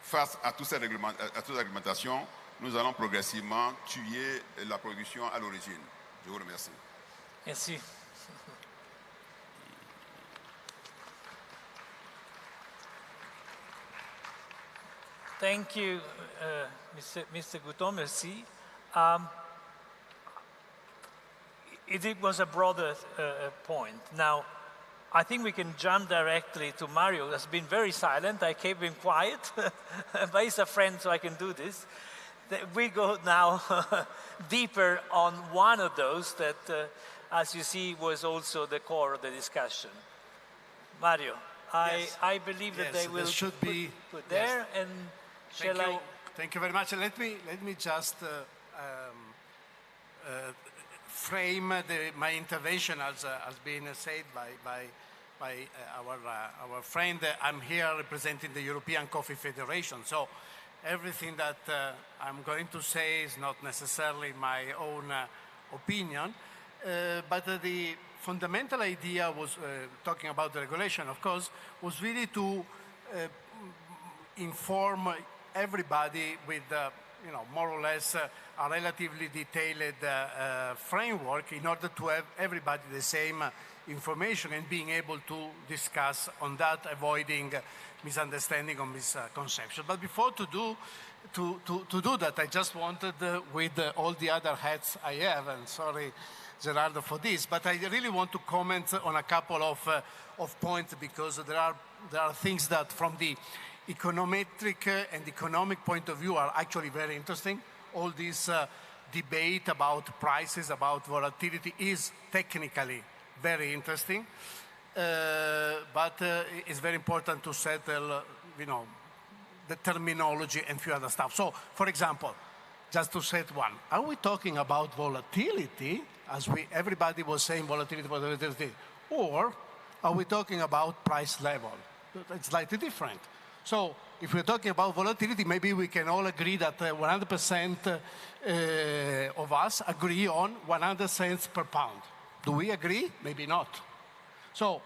face à toute cette réglementation, nous allons progressivement tuer la production à l'origine. Je vous remercie. Merci. Thank you, Mr. Gouton. Merci. It was a broader point. Now, I think we can jump directly to Mario. Has been very silent. I kept him quiet, but he's a friend, so I can do this. We go now deeper on one of those that, as you see, was also the core of the discussion. Mario, Yes. I believe that Yes, they will should be put there, and shall I? Thank you very much. Let me just frame my intervention as has been said by our friend. I'm here representing the European Coffee Federation, so everything that I'm going to say is not necessarily my own opinion, but the fundamental idea was, talking about the regulation, of course, was really to inform everybody with, more or less a relatively detailed framework in order to have everybody the same information and being able to discuss on that, avoiding misunderstanding or misconception. But before to do that, I just wanted, with all the other hats I have, and sorry, Gerardo, for this, but I really want to comment on a couple of points, because there are things that from the econometric and economic point of view are actually very interesting. All this debate about prices, about volatility is technically very interesting, but it's very important to settle, the terminology and few other stuff. So, for example, just to set one, are we talking about volatility, as everybody was saying volatility, or are we talking about price level? It's slightly different. So if we're talking about volatility, maybe we can all agree that 100% of us agree on 100 cents per pound. Do we agree? Maybe not. So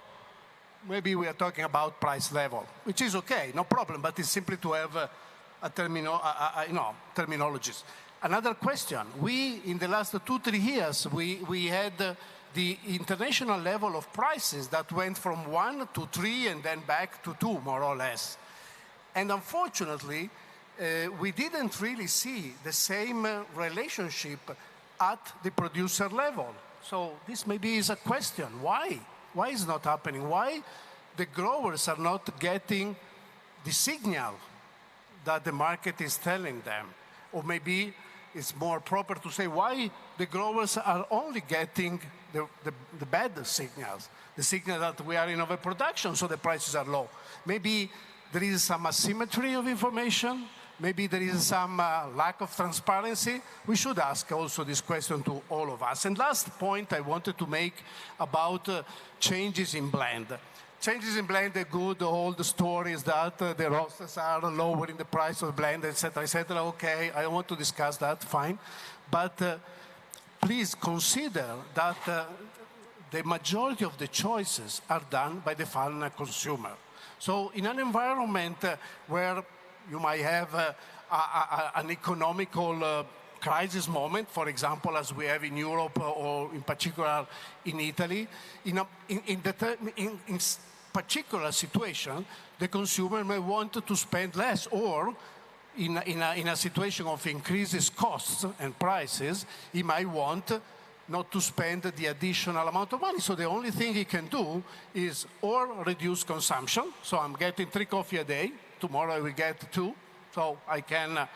maybe we are talking about price level, which is okay, no problem, but it's simply to have terminologies. Another question, in the last 2-3 years, we had the international level of prices that went from 1 to 3 and then back to 2, more or less. And unfortunately, we didn't really see the same relationship at the producer level. So this maybe is a question. Why? Why is not happening? Why the growers are not getting the signal that the market is telling them? Or maybe it's more proper to say why the growers are only getting the bad signals, the signal that we are in overproduction, so the prices are low. Maybe there is some asymmetry of information. Maybe there is some lack of transparency. We should ask also this question to all of us. And last point I wanted to make about changes in blend. Changes in blend are good, all the stories that the roasters are lowering the price of blend, etc., etc. Okay, I don't want to discuss that, fine. But please consider that the majority of the choices are done by the final consumer. So in an environment where you might have an economical crisis moment, for example, as we have in Europe or in particular in Italy, in particular situation, the consumer may want to spend less, or in a situation of increases costs and prices, he might want not to spend the additional amount of money. So the only thing he can do is or reduce consumption. So I'm getting 3 coffee a day. Tomorrow I will get 2. So I can,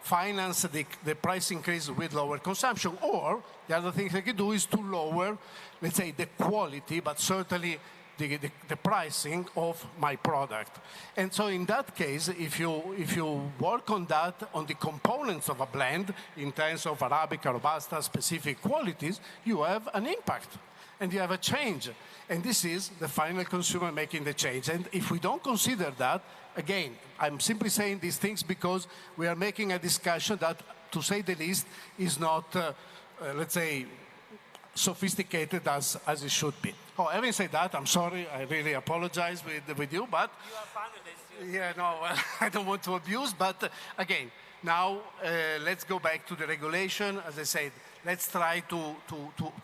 finance the price increase with lower consumption. Or the other thing I can do is to lower, let's say, the quality, but certainly the pricing of my product. And so in that case, if you work on that, on the components of a blend, in terms of Arabica, Robusta, specific qualities, you have an impact and you have a change. And this is the final consumer making the change. And if we don't consider that, again, I'm simply saying these things because we are making a discussion that, to say the least, is not, let's say, sophisticated as it should be. Oh, having said that, I'm sorry, I really apologize with you, but... You are panelists. Yeah, no, I don't want to abuse, but again, now let's go back to the regulation. As I said, let's try to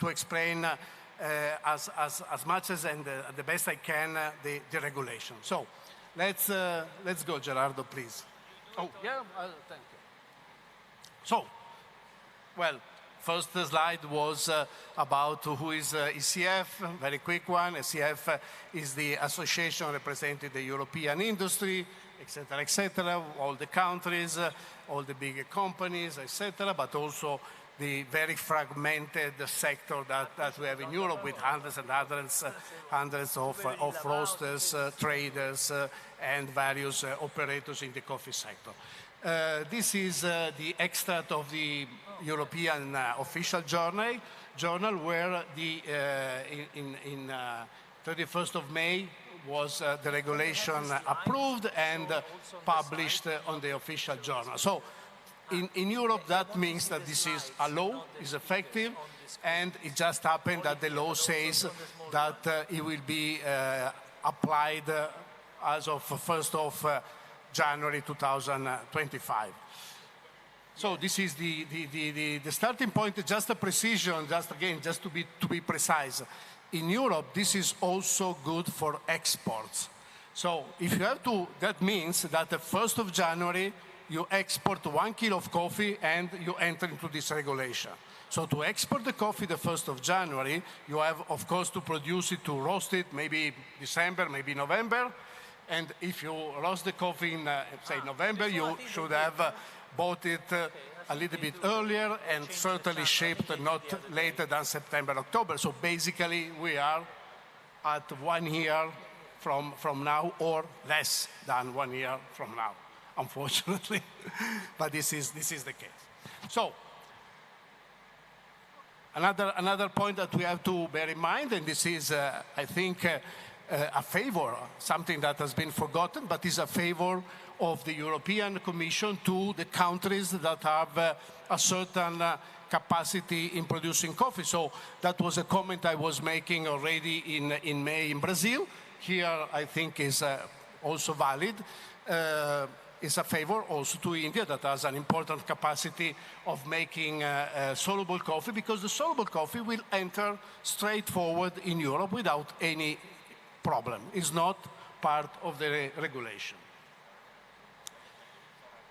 explain as much as and the best I can the regulation. So let's go, Gerardo, please. Oh, yeah, thank you. So, well, first slide was about who is ECF, very quick one. ECF is the association representing the European industry, etc., all the countries, all the bigger companies, etc., but also the very fragmented sector that we have in Europe with hundreds and hundreds of roasters, traders, and various operators in the coffee sector. This is the extract of the European official journal where in 31st of May was the regulation approved and published on the official journal. So in Europe, that means that this is a law, is effective, and it just happened that the law says that it will be applied as of 1st of January 2025. So this is the starting point, just a precision, just to be precise. In Europe, this is also good for exports. So if you have to, that means that the 1st of January, you export 1 kilo of coffee and you enter into this regulation. So to export the coffee the 1st of January, you have, of course, to produce it, to roast it, maybe December, maybe November. And if you roast the coffee in, say, November, you should have bought it a little bit earlier and certainly shipped not later than September, October. So basically, we are at 1 year from now, or less than 1 year from now, unfortunately. But this is the case. So Another point that we have to bear in mind, and this is, I think, a favor, something that has been forgotten, but is a favor of the European Commission to the countries that have a certain capacity in producing coffee. So that was a comment I was making already in May in Brazil. Here, I think, is also valid. Is a favor also to India, that has an important capacity of making soluble coffee, because the soluble coffee will enter straightforward in Europe without any problem. It's not part of the regulation.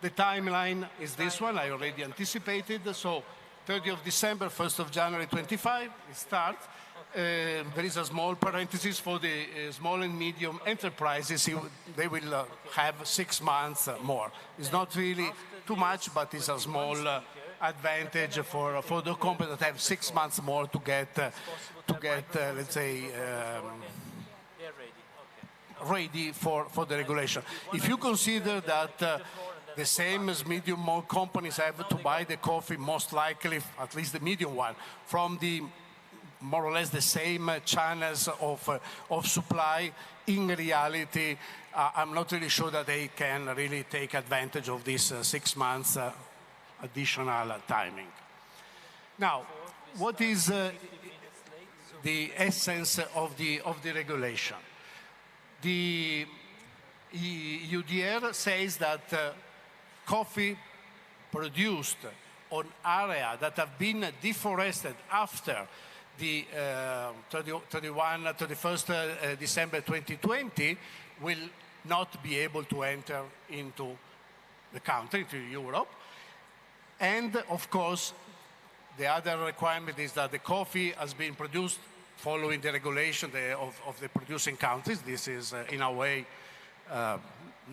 The timeline is this one, I already anticipated. So 30th of December, 1st of January 25, it starts. There is a small parenthesis for the small and medium enterprises. They will have 6 months more. It's not really too much, but it's a small advantage for the company that have 6 months more to get let's say, ready for the regulation. If you consider that the same as medium more companies have to buy the coffee, most likely, at least the medium one, from the more or less the same channels of supply, in reality, I'm not really sure that they can really take advantage of this 6 months additional timing. Now, what is the essence of the regulation? The UDR says that coffee produced on area that have been deforested after the 31st December 2020 will not be able to enter into the country, to Europe. And of course, the other requirement is that the coffee has been produced following the regulation of the producing countries. This is in a way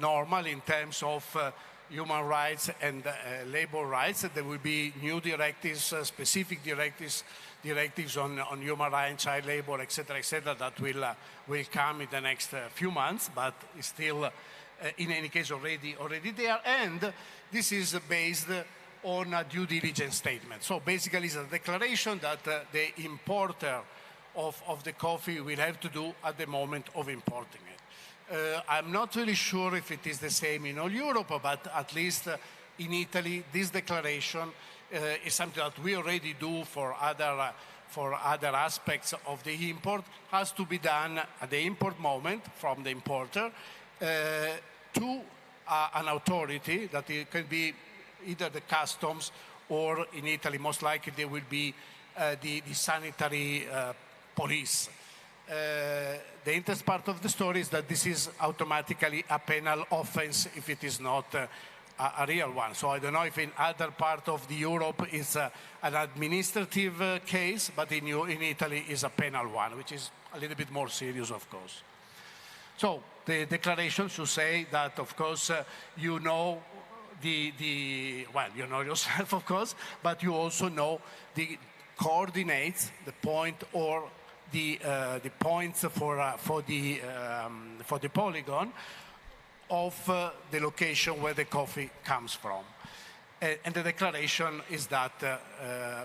normal in terms of human rights and labor rights. There will be new directives, specific directives on human rights, child labor, etc., that will come in the next few months, but it's still, in any case, already there. And this is based on a due diligence statement. So basically, it's a declaration that the importer of the coffee will have to do at the moment of importing it. I'm not really sure if it is the same in all Europe, but at least in Italy, this declaration is something that we already do for other aspects of the import, has to be done at the import moment from the importer to an authority that it can be either the customs or in Italy most likely there will be the sanitary police. The interesting part of the story is that this is automatically a penal offense if it is not a real one. So I don't know if in other part of the Europe it's an administrative case, but in Italy is a penal one, which is a little bit more serious, of course. So the declaration should say that, of course, you know well, you know yourself, of course, but you also know the coordinates, the point or the points for the polygon of the location where the coffee comes from. And the declaration is that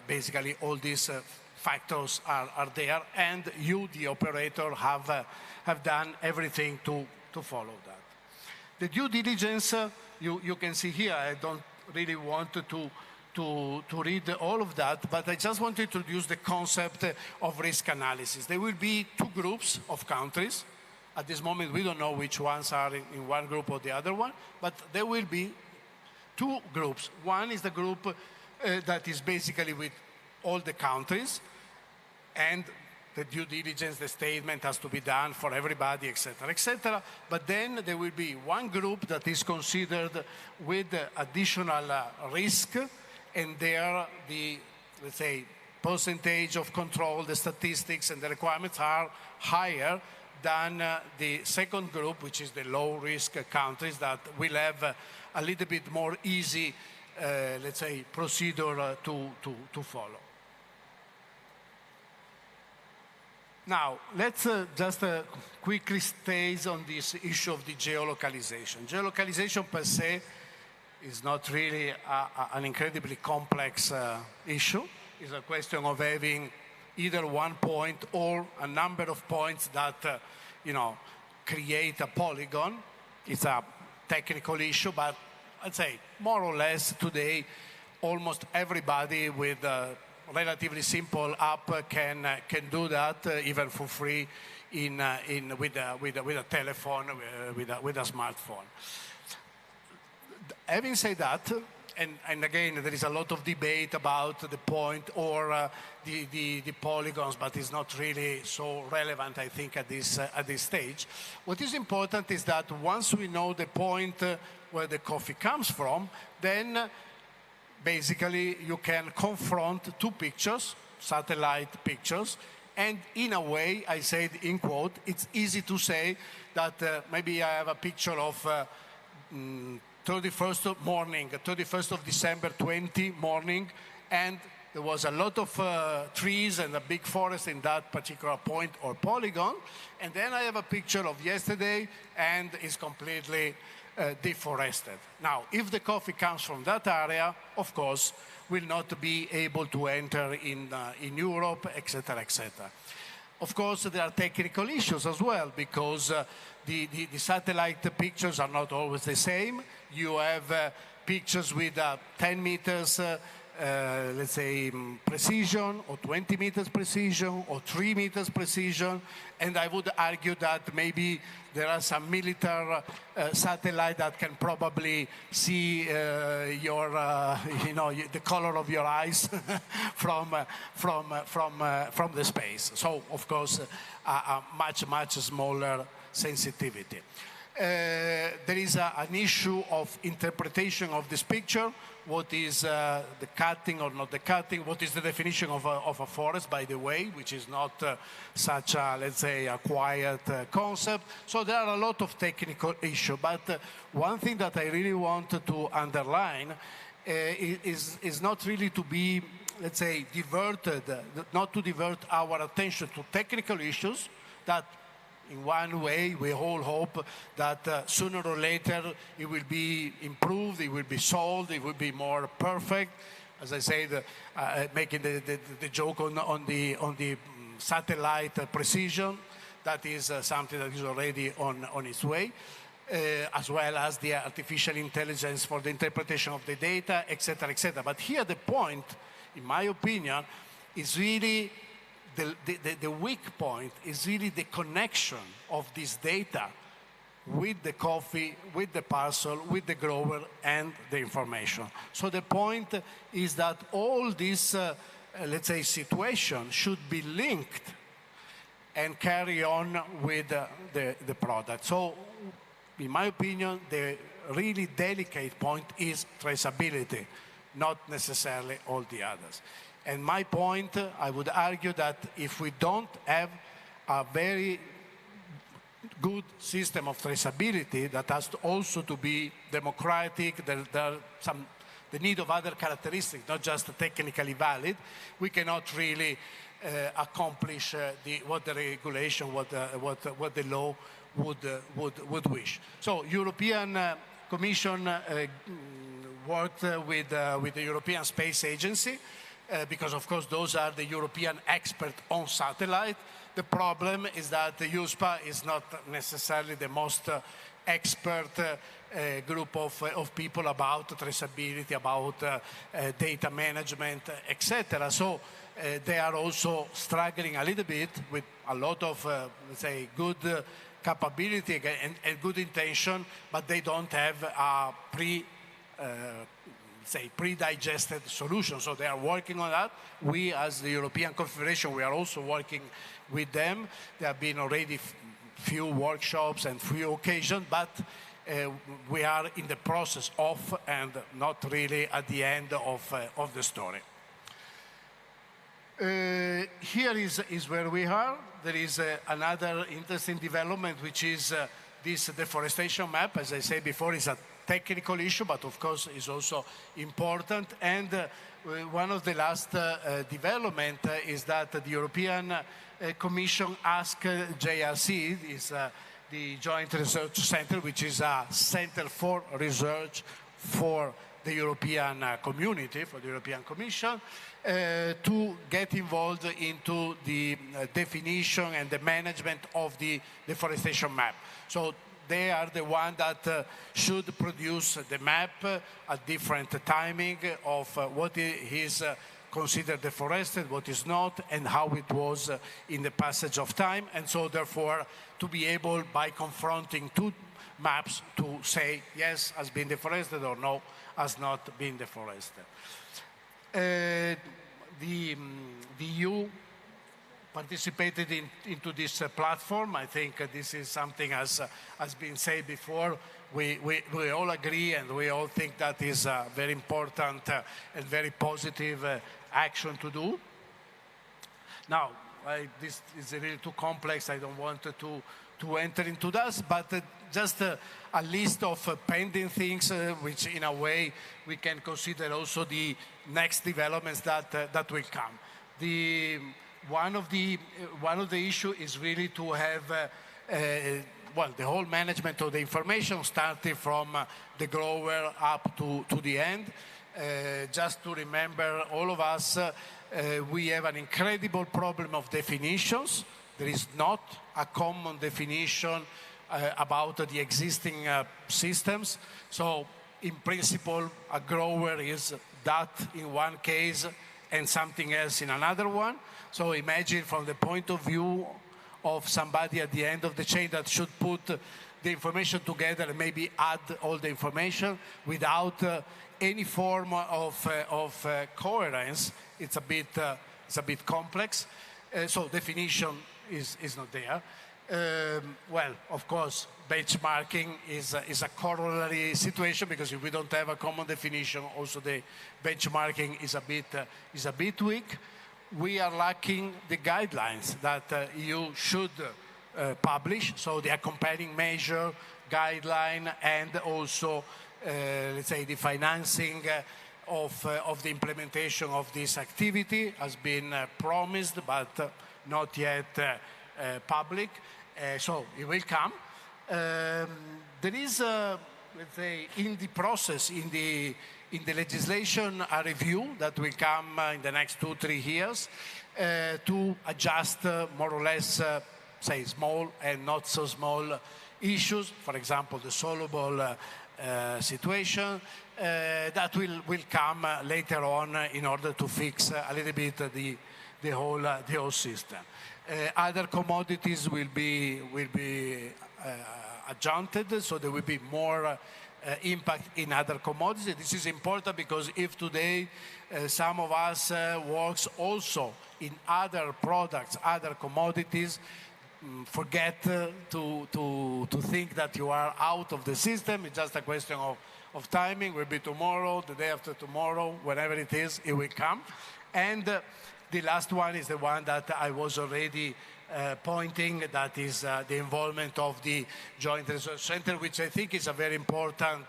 basically all these factors are there, and you, the operator, have done everything to follow that. The due diligence, you can see here, I don't really want to read all of that, but I just want to introduce the concept of risk analysis. There will be two groups of countries. At this moment, we don't know which ones are in one group or the other one, but there will be two groups. One is the group that is basically with all the countries, and the due diligence, the statement has to be done for everybody, etc., etc. But then there will be one group that is considered with additional risk, and there the, let's say, percentage of control, the statistics and the requirements are higher than the second group, which is the low-risk countries that will have a little bit more easy, let's say, procedure to follow. Now, let's just quickly stay on this issue of the geolocalization. Geolocalization per se is not really an incredibly complex issue. It's a question of having either one point or a number of points that, create a polygon. It's a technical issue, but I'd say more or less today, almost everybody with a relatively simple app can do that, even for free, with a telephone, with a smartphone. Having said that, and again, there is a lot of debate about the point or the polygons, but it's not really so relevant, I think, at this stage. What is important is that once we know the point where the coffee comes from, then basically you can confront two pictures, satellite pictures, and in a way, I said in quote, it's easy to say that maybe I have a picture of 31st of December 20 morning, and there was a lot of trees and a big forest in that particular point or polygon, and then I have a picture of yesterday and it's completely deforested. Now, if the coffee comes from that area, of course, will not be able to enter in Europe, etc., etc. Of course, there are technical issues as well, because the satellite pictures are not always the same. You have pictures with 10 meters, let's say, precision, or 20 meters precision, or 3 meters precision, and I would argue that maybe there are some military satellite that can probably see your, the color of your eyes from the space. So, of course, a much smaller sensitivity. There is an issue of interpretation of this picture. What is the cutting or not the cutting? What is the definition of a forest, by the way, which is not such a, let's say, a quiet concept. So there are a lot of technical issues. But one thing that I really want to underline is not really to be, let's say, diverted, not to divert our attention to technical issues that in one way, we all hope that sooner or later it will be improved, it will be solved, it will be more perfect. As I said, making the joke on the satellite precision, that is something that is already on its way, as well as the artificial intelligence for the interpretation of the data, etc., etc. But here the point, in my opinion, is really the weak point is really the connection of this data with the coffee, with the parcel, with the grower, and the information. So the point is that all this, let's say, situation should be linked and carry on with the product. So, in my opinion, the really delicate point is traceability, not necessarily all the others. And my point, I would argue that if we don't have a very good system of traceability that has to also to be democratic, there are the need of other characteristics, not just technically valid, we cannot really accomplish what the regulation, what the law would wish. So European Commission worked with the European Space Agency, because of course those are the European experts on satellite. The problem is that the USPA is not necessarily the most expert group of people about traceability, about data management, etc. So they are also struggling a little bit with a lot of, let's say, good capability and good intention, but they don't have a pre-digested solution. So they are working on that. We, as the European Confederation, we are also working with them. There have been already few workshops and few occasions, but we are in the process of, and not really at the end of the story. Here is where we are. There is another interesting development, which is this deforestation map. As I said before, is a technical issue, but of course is also important. And one of the last development is that the European Commission asked JRC, is the Joint Research Center, which is a center for research for the European community, for the European Commission, to get involved into the definition and the management of the deforestation map. So they are the one that should produce the map at different timing of what is considered deforested, what is not, and how it was in the passage of time. And so therefore, to be able, by confronting two maps, to say, yes, has been deforested, or no, has not been deforested. The EU participated into this platform. I think this is something, as has been said before, we all agree, and we all think that is a very important and very positive action to do. Now, this is really too complex. I don't want to enter into that, but just a list of pending things, which in a way we can consider also the next developments that will come. One of the issue is really to have well, the whole management of the information, starting from the grower up to the end. Just to remember, all of us, we have an incredible problem of definitions. There is not a common definition about the existing systems. So, in principle, a grower is that in one case and something else in another one. So imagine from the point of view of somebody at the end of the chain that should put the information together and maybe add all the information without any form of coherence. It's a bit complex. So definition is not there. Well, of course, benchmarking is a corollary situation, because if we don't have a common definition, also the benchmarking is a bit weak. We are lacking the guidelines that EU should publish, so the accompanying measure guideline, and also, let's say, the financing of the implementation of this activity has been promised, but not yet public. So it will come. There is, let's say, in the process, in the legislation, a review that will come in the next 2-3 years to adjust more or less, say, small and not so small issues. For example, the soluble situation that will come later on in order to fix a little bit the whole system. Other commodities will be adjusted, so there will be more impact in other commodities. This is important because if today some of us works also in other products, other commodities, forget to think that you are out of the system. It's just a question of timing. It will be tomorrow, the day after tomorrow, whenever it is, it will come. And the last one is the one that I was already pointing, that is the involvement of the Joint Research Center, which I think is a very important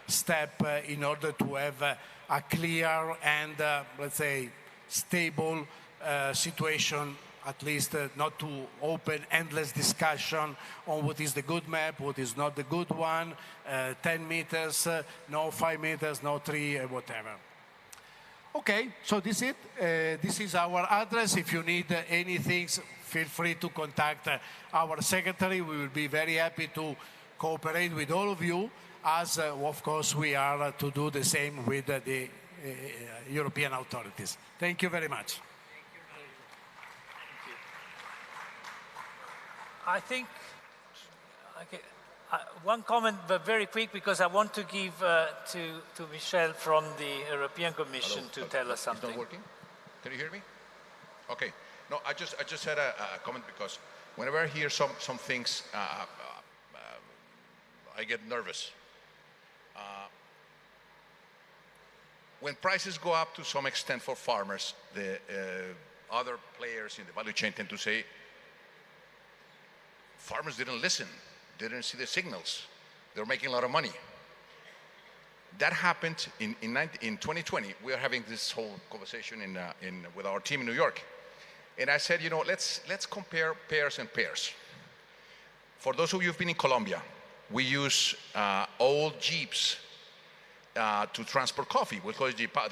step in order to have a clear and, let's say, stable situation, at least not to open endless discussion on what is the good map, what is not the good one, 10 meters, no 5 meters, no 3, whatever. Okay, so this is it. This is our address. If you need anything, feel free to contact our secretary. We will be very happy to cooperate with all of you, as of course we are to do the same with the European authorities. Thank you very much. I think, okay, one comment, but very quick, because I want to give to Michel from the European Commission to tell us something. It's not working? Can you hear me? Okay. No, I just had a comment, because whenever I hear some things, I get nervous. When prices go up to some extent for farmers, the other players in the value chain tend to say, farmers didn't listen, didn't see the signals, they're making a lot of money. That happened in 2020. We are having this whole conversation with our team in New York. And I said, you know, let's compare pairs and pairs. For those of you who've been in Colombia, we use old Jeeps to transport coffee. We call it jipao.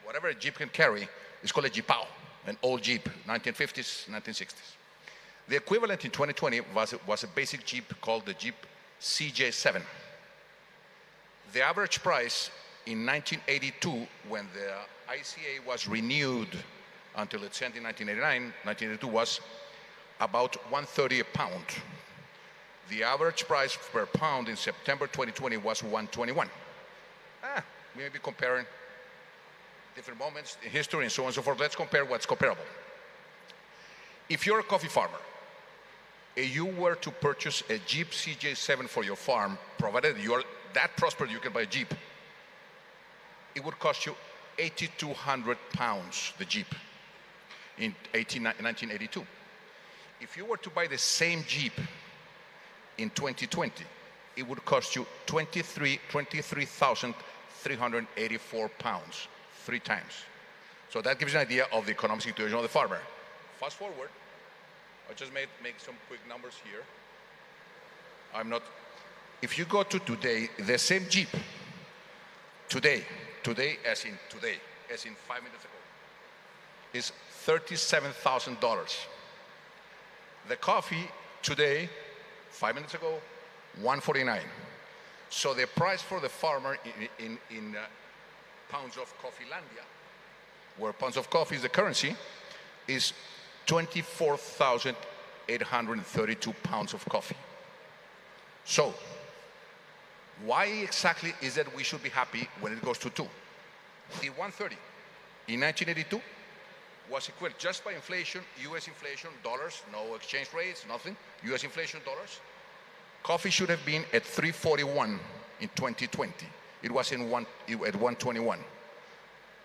Whatever a jeep can carry is called a jipao, an old jeep, 1950s, 1960s. The equivalent in 2020 was a basic jeep called the Jeep CJ7. The average price in 1982, when the ICA was renewed until its end in 1989, 1982 was about $130 a pound. The average price per pound in September 2020 was $121. We may be comparing different moments in history and so on and so forth. Let's compare what's comparable. If you're a coffee farmer, and you were to purchase a Jeep CJ7 for your farm, provided you're that prosperous you can buy a Jeep, it would cost you 8,200 pounds, the Jeep, in 1982. If you were to buy the same Jeep in 2020, it would cost you 23,384 pounds, 3 times. So that gives you an idea of the economic situation of the farmer. Fast forward, I just make some quick numbers here. If you go to today, the same Jeep, today as in 5 minutes ago, is $37,000. The coffee today, 5 minutes ago, $149. So the price for the farmer in pounds of Coffeelandia, where pounds of coffee is the currency, is 24,832 pounds of coffee. So, why exactly is that we should be happy when it goes to 2? The 130 in 1982 was equivalent just by inflation, US inflation, dollars, no exchange rates, nothing, US inflation, dollars. Coffee should have been at 341 in 2020. It was at 121.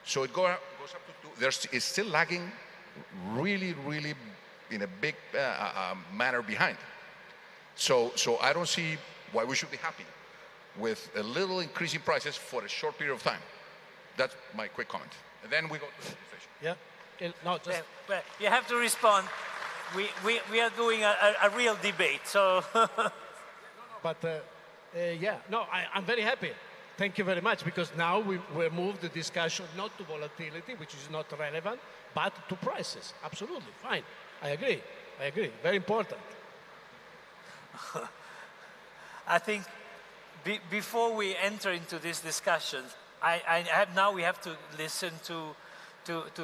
So it goes up to 2. It's still lagging really in a big manner behind. So I don't see why we should be happy with a little increase in prices for a short period of time. That's my quick comment. And then we go to the inflation. Yeah. No, just... But you have to respond. We are doing a real debate, so... But I'm very happy. Thank you very much, because now we moved the discussion not to volatility, which is not relevant, but to prices. Absolutely, fine. I agree. Very important. I think before we enter into this discussion, we have to listen to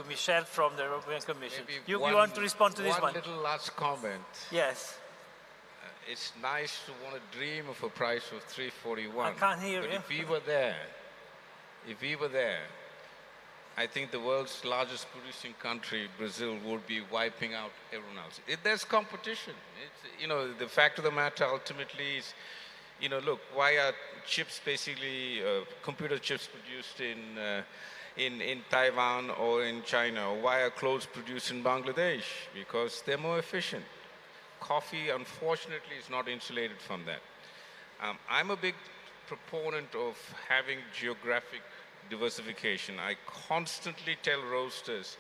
Michel from the European Commission. You want to respond to this one? One little last comment. Yes. It's nice to want to dream of a price of 341. I can't hear but you. if we were there, I think the world's largest producing country, Brazil, would be wiping out everyone else. There's competition. The fact of the matter ultimately is, look, why are chips basically, computer chips produced in Taiwan or in China? Or why are clothes produced in Bangladesh? Because they're more efficient. Coffee, unfortunately, is not insulated from that. I'm a big proponent of having geographic diversification. I constantly tell roasters,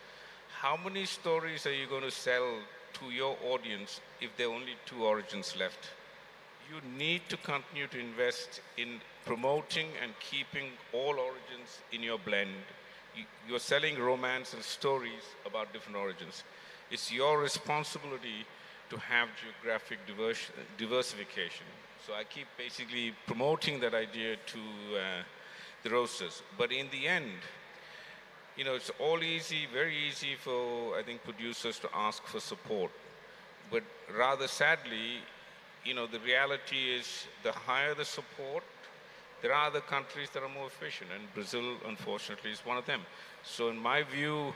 how many stories are you going to sell to your audience if there are only 2 origins left? You need to continue to invest in promoting and keeping all origins in your blend. You're selling romance and stories about different origins. It's your responsibility to have geographic diversification. So I keep basically promoting that idea to the roasters. But in the end, it's all very easy for, I think, producers to ask for support. But rather sadly, the reality is the higher the support, there are other countries that are more efficient, and Brazil, unfortunately, is one of them. So in my view,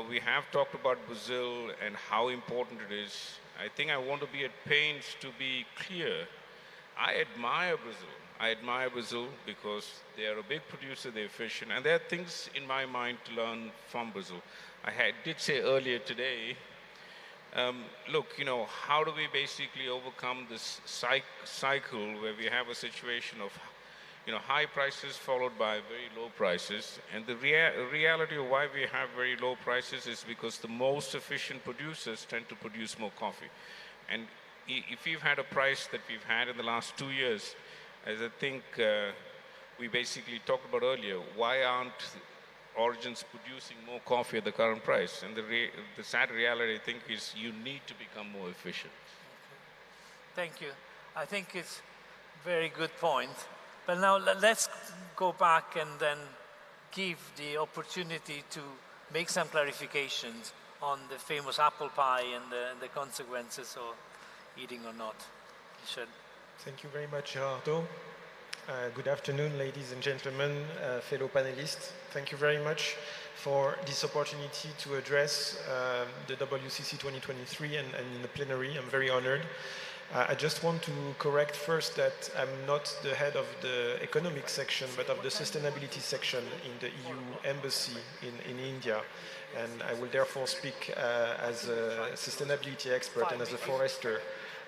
we have talked about Brazil and how important it is. I think I want to be at pains to be clear. I admire Brazil because they are a big producer, they're efficient, and there are things in my mind to learn from Brazil. Did say earlier today, look, how do we basically overcome this cycle where we have a situation of high prices followed by very low prices. And the reality of why we have very low prices is because the most efficient producers tend to produce more coffee. And if we've had a price that we've had in the last 2 years, as I think we basically talked about earlier, why aren't origins producing more coffee at the current price? And the sad reality, I think, is you need to become more efficient. Thank you. I think it's a very good point. But now let's go back and then give the opportunity to make some clarifications on the famous apple pie and the consequences of eating or not. Michel. Thank you very much, Gerardo. Good afternoon, ladies and gentlemen, fellow panelists. Thank you very much for this opportunity to address the WCC 2023 and in the plenary. I'm very honored. I just want to correct first that I'm not the head of the economic section, but of the sustainability section in the EU embassy in India. And I will therefore speak as a sustainability expert and as a forester,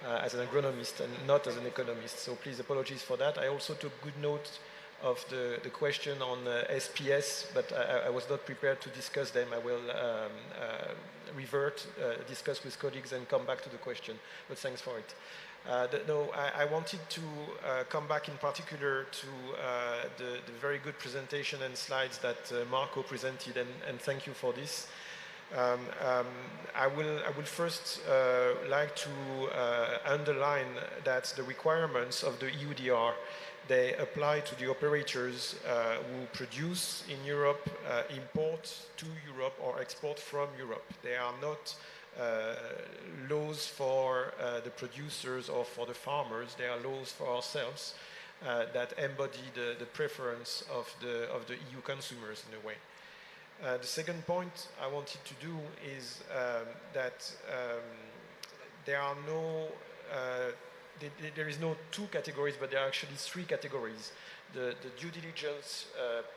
as an agronomist and not as an economist. So please apologies for that. I also took good note of the question on SPS, but I was not prepared to discuss them. I will discuss with colleagues and come back to the question, but thanks for it. I wanted to come back in particular to the very good presentation and slides that Marco presented, and thank you for this. I will first like to underline that the requirements of the EUDR, they apply to the operators who produce in Europe, import to Europe, or export from Europe. They are not laws for the producers or for the farmers. They are laws for ourselves that embody the preference of the EU consumers in a way. The second point I wanted to do is that there are no there is no two categories, but there are actually three categories. The due diligence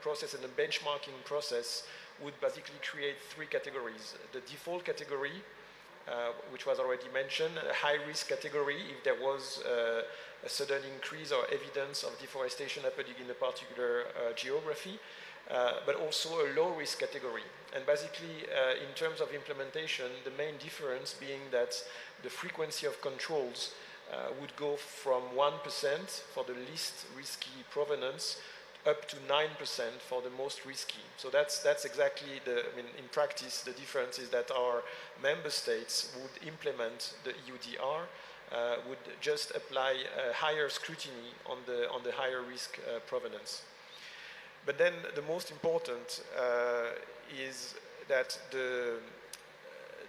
process and the benchmarking process would basically create three categories. The default category, which was already mentioned, a high-risk category if there was a sudden increase or evidence of deforestation happening in a particular geography, but also a low-risk category. And basically, in terms of implementation, the main difference being that the frequency of controls would go from 1% for the least risky provenance up to 9% for the most risky. So that's exactly in practice, the difference is that our member states would implement the EUDR, would just apply higher scrutiny on the higher risk provenance. But then the most important is that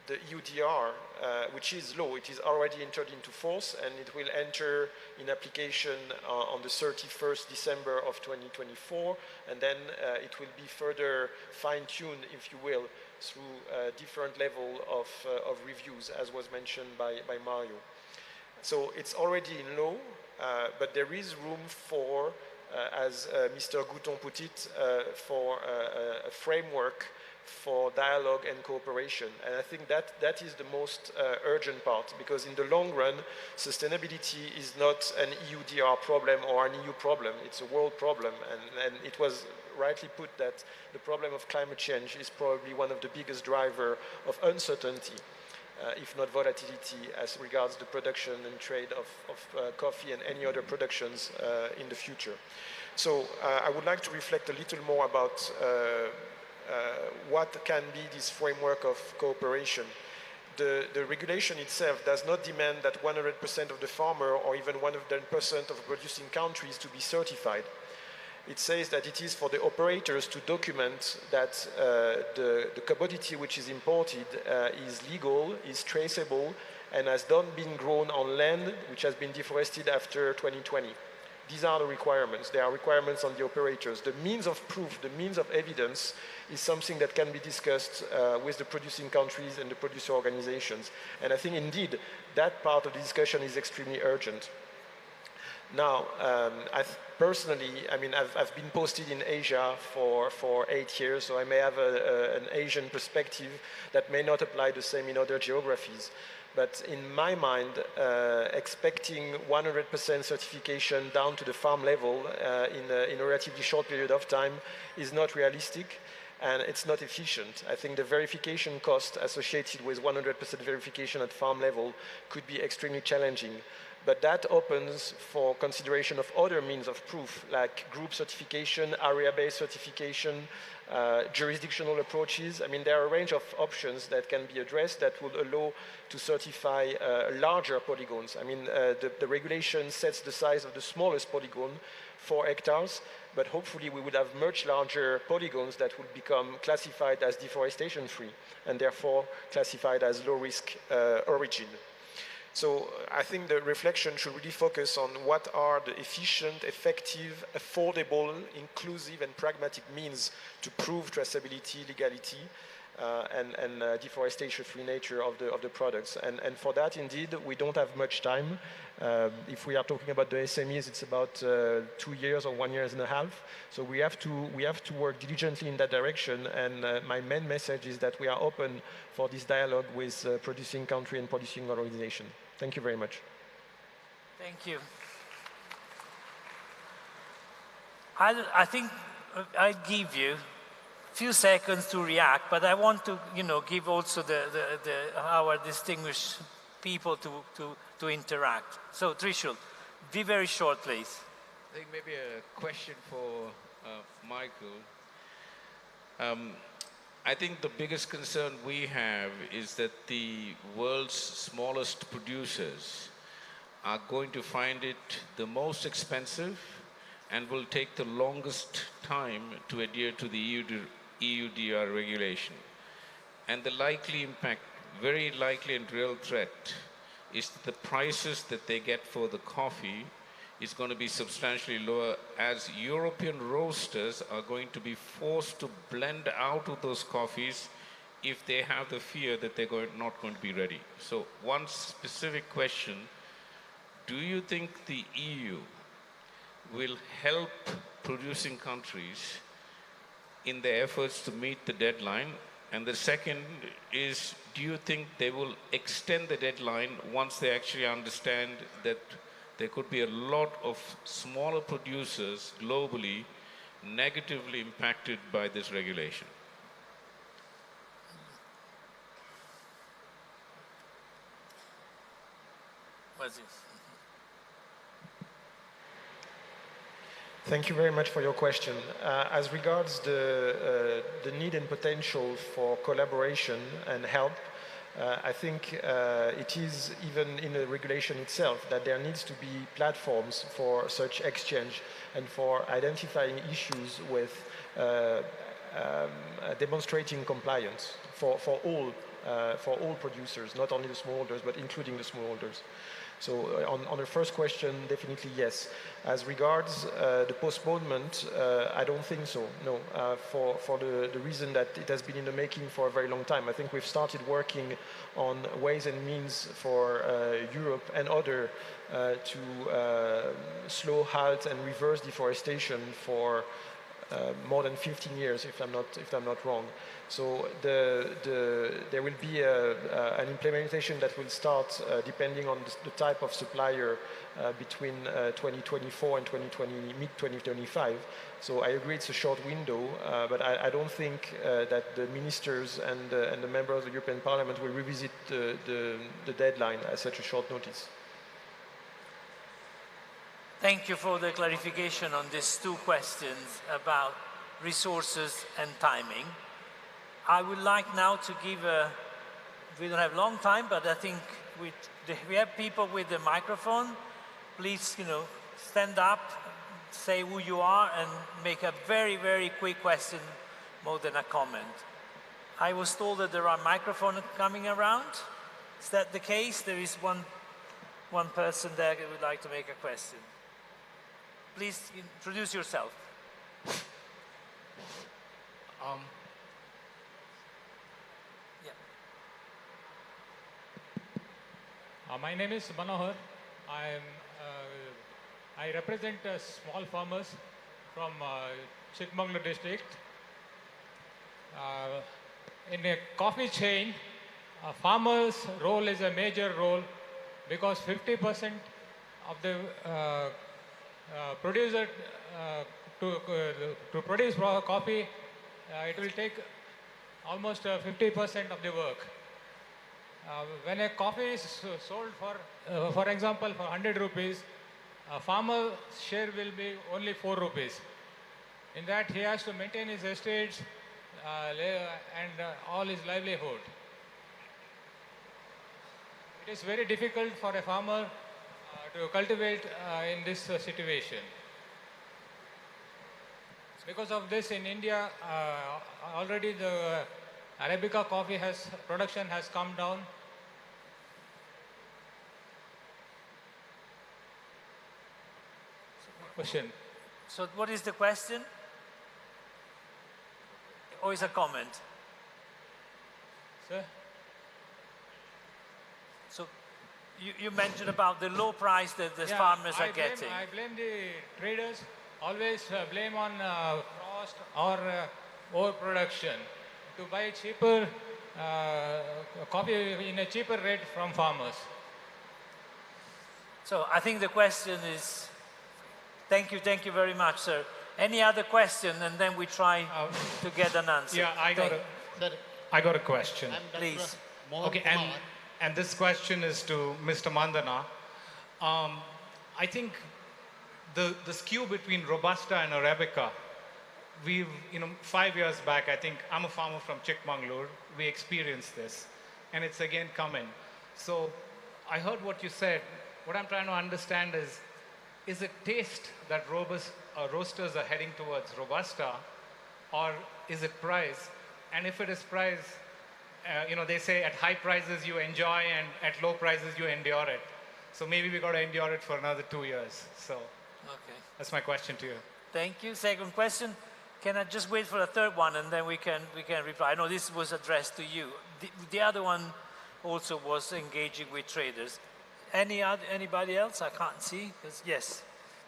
the EUDR, which is law, it is already entered into force, and it will enter in application on the 31st December of 2024, and then it will be further fine-tuned, if you will, through a different level of reviews, as was mentioned by Mario. So it's already in law, but there is room for, as Mr. Gouton put it, for a framework for dialogue and cooperation. And I think that is the most urgent part, because in the long run, sustainability is not an EUDR problem or an EU problem, it's a world problem. And it was rightly put that the problem of climate change is probably one of the biggest drivers of uncertainty, if not volatility, as regards the production and trade of coffee and any other productions in the future. So I would like to reflect a little more about what can be this framework of cooperation. The regulation itself does not demand that 100% of the farmer or even 100% of producing countries to be certified. It says that it is for the operators to document that the commodity which is imported is legal, is traceable, and has not been grown on land which has been deforested after 2020. These are the requirements. There are requirements on the operators. The means of proof, the means of evidence is something that can be discussed with the producing countries and the producer organizations. And I think indeed that part of the discussion is extremely urgent. Now, personally, I've been posted in Asia for 8 years, so I may have an Asian perspective that may not apply the same in other geographies. But in my mind, expecting 100% certification down to the farm level in a relatively short period of time is not realistic, and it's not efficient. I think the verification cost associated with 100% verification at farm level could be extremely challenging. but that opens for consideration of other means of proof, like group certification, area-based certification, jurisdictional approaches. I mean, there are a range of options that can be addressed that would allow to certify larger polygons. I mean, the regulation sets the size of the smallest polygon, 4 hectares, but hopefully we would have much larger polygons that would become classified as deforestation-free and therefore classified as low-risk origin. So I think the reflection should really focus on what are the efficient, effective, affordable, inclusive, and pragmatic means to prove traceability, legality, and deforestation-free nature of the products. And for that, indeed, we don't have much time. If we are talking about the SMEs, it's about 2 years or 1 year and a half. So we have to work diligently in that direction. And my main message is that we are open for this dialogue with producing country and producing organization. Thank you very much. Thank you. I think I'll give you a few seconds to react, but I want to, give also our distinguished people to interact. So, Trishul, be very short, please. I think maybe a question for Michael. I think the biggest concern we have is that the world's smallest producers are going to find it the most expensive and will take the longest time to adhere to the EUDR regulation. And the likely impact, very likely and real threat, is that the prices that they get for the coffee is going to be substantially lower, as European roasters are going to be forced to blend out of those coffees if they have the fear that they're not going to be ready. So one specific question, do you think the EU will help producing countries in their efforts to meet the deadline? And the second is, do you think they will extend the deadline once they actually understand that there could be a lot of smaller producers globally negatively impacted by this regulation? What's it? Thank you very much for your question. As regards the need and potential for collaboration and help, I think it is even in the regulation itself that there needs to be platforms for such exchange and for identifying issues with demonstrating compliance for all producers, not only the smallholders, but including the smallholders. So on the first question, definitely yes. As regards the postponement, I don't think so, no, for the reason that it has been in the making for a very long time. I think we've started working on ways and means for Europe and other to slow, halt, and reverse deforestation for more than 15 years, if I'm not wrong. So there will be an implementation that will start depending on the type of supplier between 2024 and mid-2025. So I agree it's a short window, but I don't think that the ministers and the members of the European Parliament will revisit the deadline at such a short notice. Thank you for the clarification on these two questions about resources and timing. I would like now to give we don't have long time, but I think we have people with the microphone. Please, stand up, say who you are, and make a very, very quick question more than a comment. I was told that there are microphones coming around. Is that the case? There is one person there who would like to make a question. Please introduce yourself. My name is Manohar. I represent small farmers from Chikmagalur district. In a coffee chain, a farmer's role is a major role because 50% of the producer to produce coffee, it will take almost 50% of the work. when a coffee is sold for example, for 100 rupees, a farmer's share will be only 4 rupees. In that, he has to maintain his estates and all his livelihood. It is very difficult for a farmer to cultivate in this situation. Because of this, in India, already the Arabica coffee production has come down. Question. So what is the question? Or is a comment? Sir? So you mentioned about the low price that the farmers are getting. I blame the traders. Always blame on frost or overproduction to buy cheaper coffee in a cheaper rate from farmers. So I think the question is, thank you very much, sir. Any other question, and then we try to get an answer. Yeah, I got a question. Please. Okay, and this question is to Mr. Mandana. I think the skew between Robusta and Arabica, 5 years back, I think I'm a farmer from Chikmagalur, we experienced this, and it's again coming. So I heard what you said. What I'm trying to understand is it taste that roasters are heading towards Robusta, or is it price? And if it is price, they say at high prices you enjoy and at low prices you endure it. So maybe we got to endure it for another 2 years. So that's my question to you. Thank you. Second question. Can I just wait for the third one, and then we can reply? I know this was addressed to you. The other one also was engaging with traders. Anybody else? I can't see. Yes.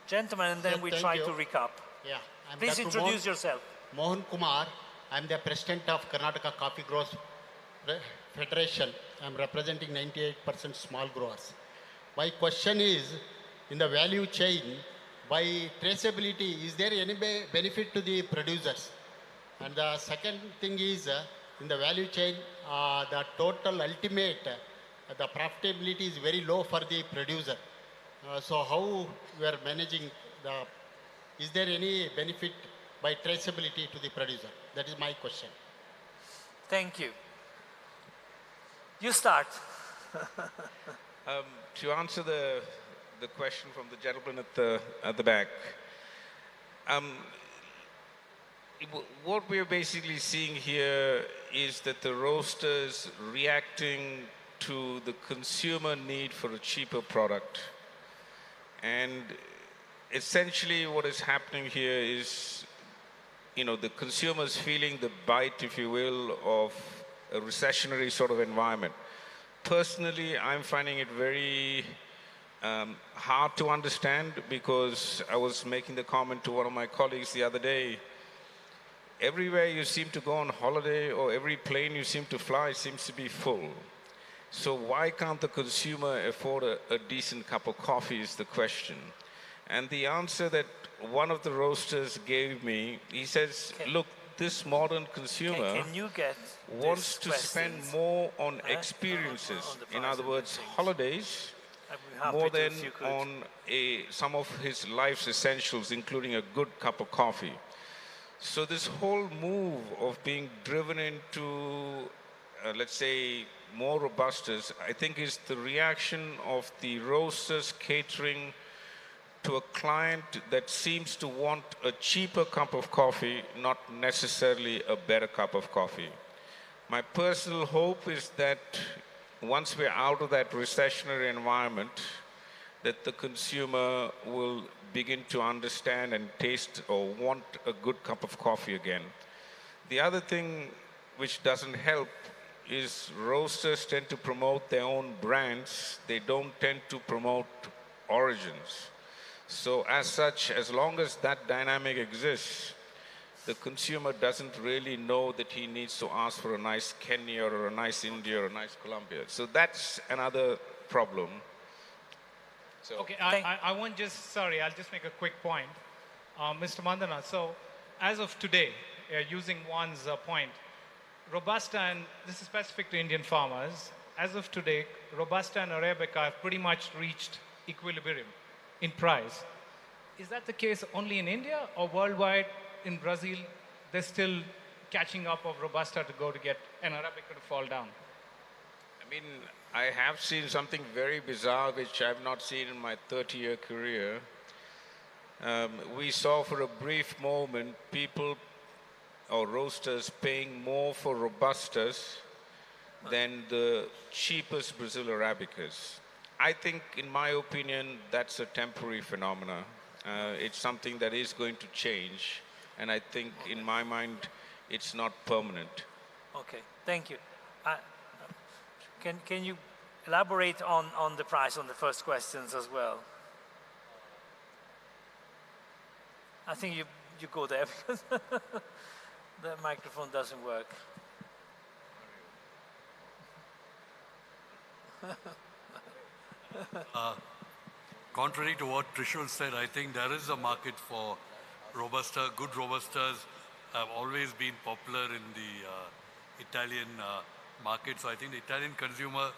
Gentlemen, and then we try to recap. Yeah. Please introduce yourself. Mohan Kumar. I'm the president of Karnataka Coffee Growers Federation. I'm representing 98% small growers. My question is, in the value chain, by traceability, is there any benefit to the producers? And the second thing is, in the value chain, the total ultimate, the profitability is very low for the producer. So how we are managing is there any benefit by traceability to the producer? That is my question. Thank you. You start. To answer the question from the gentleman at the back, what we're basically seeing here is that the roasters reacting to the consumer need for a cheaper product. And essentially what is happening here is, the consumers feeling the bite, if you will, of a recessionary sort of environment. Personally, I'm finding it very hard to understand, because I was making the comment to one of my colleagues the other day. Everywhere you seem to go on holiday, or every plane you seem to fly seems to be full. So why can't the consumer afford a decent cup of coffee is the question. And the answer that one of the roasters gave me, he says, look, this modern consumer wants to spend more on experiences, in other words, holidays, more than on some of his life's essentials, including a good cup of coffee. So this whole move of being driven into, let's say, more robustas, I think is the reaction of the roasters catering to a client that seems to want a cheaper cup of coffee, not necessarily a better cup of coffee. My personal hope is that once we're out of that recessionary environment, that the consumer will begin to understand and taste or want a good cup of coffee again. The other thing which doesn't help is roasters tend to promote their own brands. They don't tend to promote origins. So as such, as long as that dynamic exists, the consumer doesn't really know that he needs to ask for a nice Kenya or a nice India or a nice Colombia. So that's another problem. So okay, I won't I'll just make a quick point. Mr. Mandana, so as of today, using Juan's point, Robusta, and this is specific to Indian farmers, as of today, Robusta and Arabica have pretty much reached equilibrium in price. Is that the case only in India or worldwide? In Brazil, they're still catching up of Robusta to go to get an Arabica to fall down? I mean, I have seen something very bizarre which I've not seen in my 30-year career. We saw for a brief moment people or roasters paying more for Robustas than the cheapest Brazil Arabicas. I think, in my opinion, that's a temporary phenomena. It's something that is going to change, and I think, in my mind, it's not permanent. Okay, thank you. Can you elaborate on the price on the first questions as well? I think you go there because the microphone doesn't work. Contrary to what Trishul said, I think there is a market for Robusta. Good Robustas have always been popular in the Italian market. So I think the Italian consumer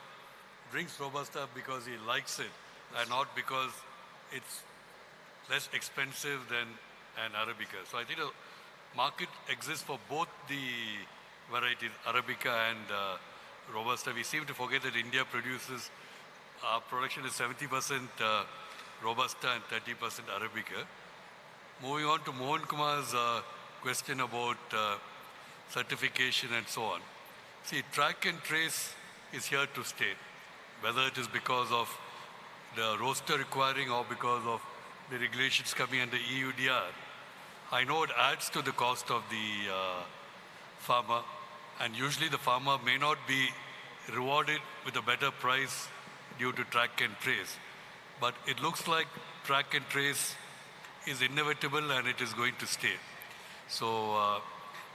drinks Robusta because he likes it and not because it's less expensive than an Arabica. So I think the market exists for both the varieties, Arabica and Robusta. We seem to forget that India produces, our production is 70% Robusta and 30% Arabica. Moving on to Mohan Kumar's question about certification and so on. See, track and trace is here to stay, whether it is because of the roaster requiring or because of the regulations coming under EUDR. I know it adds to the cost of the farmer, and usually the farmer may not be rewarded with a better price due to track and trace. But it looks like track and trace is inevitable and it is going to stay. So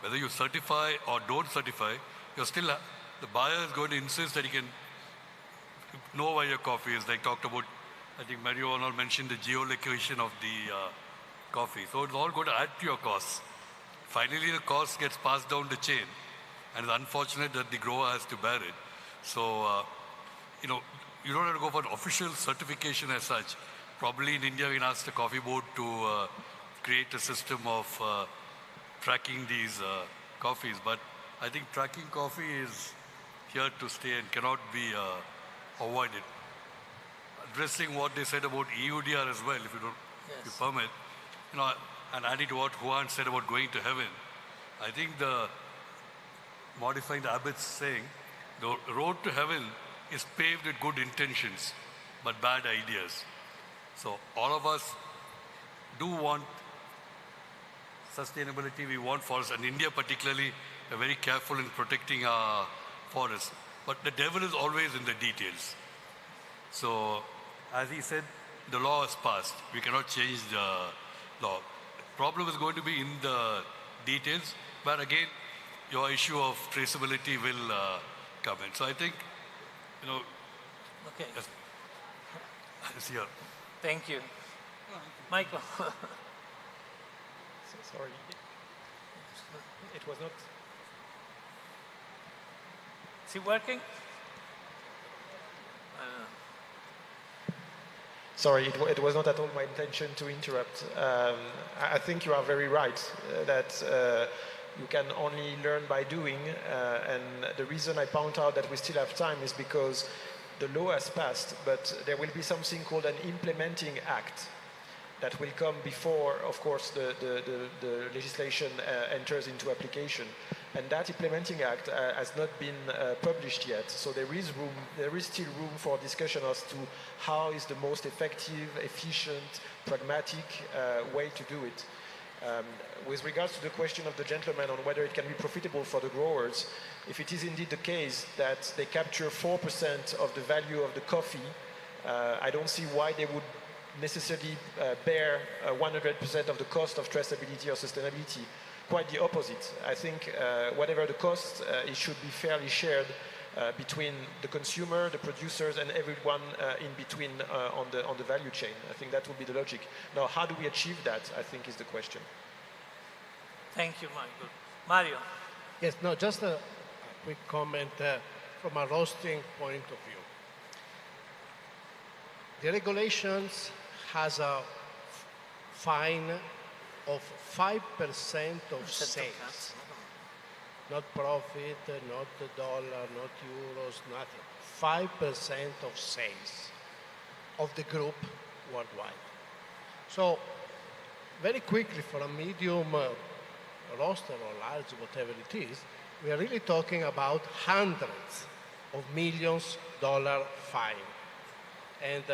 whether you certify or don't certify, you're still, the buyer is going to insist that he can know where your coffee is. They talked about, I think Mario Arnold mentioned the geolocation of the coffee. So it's all going to add to your costs. Finally, the cost gets passed down the chain, and it's unfortunate that the grower has to bear it. So, you know, you don't have to go for an official certification as such. Probably in India, we can ask the coffee board to create a system of tracking these coffees. But I think tracking coffee is here to stay and cannot be avoided. Addressing what they said about EUDR as well, if you don't, if you permit, you know, and adding to what Juan said about going to heaven, I think modifying the Abbott's saying, the road to heaven is paved with good intentions, but bad ideas. So all of us do want sustainability, we want forests, and India particularly, we're very careful in protecting our forests. But the devil is always in the details. So, as he said, the law is passed. We cannot change the law. The problem is going to be in the details, but again, your issue of traceability will come in. So I think, you know, okay. Yes, here. Thank you. Michael. Sorry. It was not. Is it working? Sorry, it was not at all my intention to interrupt. I think you are very right that you can only learn by doing. And the reason I point out that we still have time is because the law has passed, but there will be something called an implementing act that will come before, of course, the legislation enters into application. And that implementing act has not been published yet. So there is still room for discussion as to how is the most effective, efficient, pragmatic way to do it. With regards to the question of the gentleman on whether it can be profitable for the growers, if it is indeed the case that they capture 4% of the value of the coffee, I don't see why they would necessarily bear 100% of the cost of traceability or sustainability. Quite the opposite. I think whatever the cost, it should be fairly shared between the consumer, the producers, and everyone in between on the value chain. I think that would be the logic. Now, how do we achieve that, I think, is the question. Thank you, Michael. Mario. Yes, no, just a quick comment. from a roasting point of view. The regulations has a fine of 5% of sales. Not profit, not the dollar, not euros, nothing. 5% of sales of the group worldwide. So very quickly for a medium roster or large, whatever it is, we are really talking about hundreds of millions dollar fine. And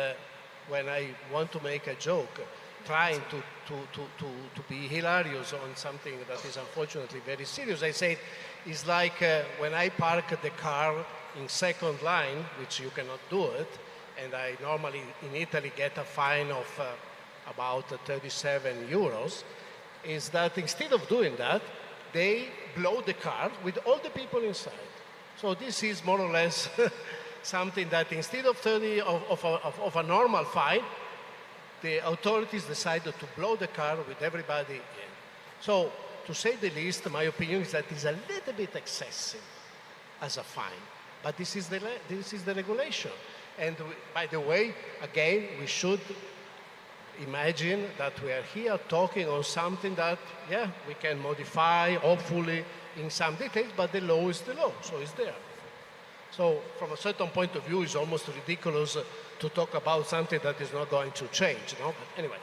when I want to make a joke, trying to be hilarious on something that is unfortunately very serious, I say it's like when I park the car in second line, which you cannot do it, and I normally in Italy get a fine of about 37 euros, is that instead of doing that, they blow the car with all the people inside. So this is more or less something that instead of 30 of a normal fine, the authorities decided to blow the car with everybody in. So to say the least, my opinion is that it's a little bit excessive as a fine, but this is the regulation. And by the way, again, we should imagine that we are here talking on something that, yeah, we can modify, hopefully, in some details, but the law is the law, so it's there. So from a certain point of view, it's almost ridiculous to talk about something that is not going to change, no? But anyway,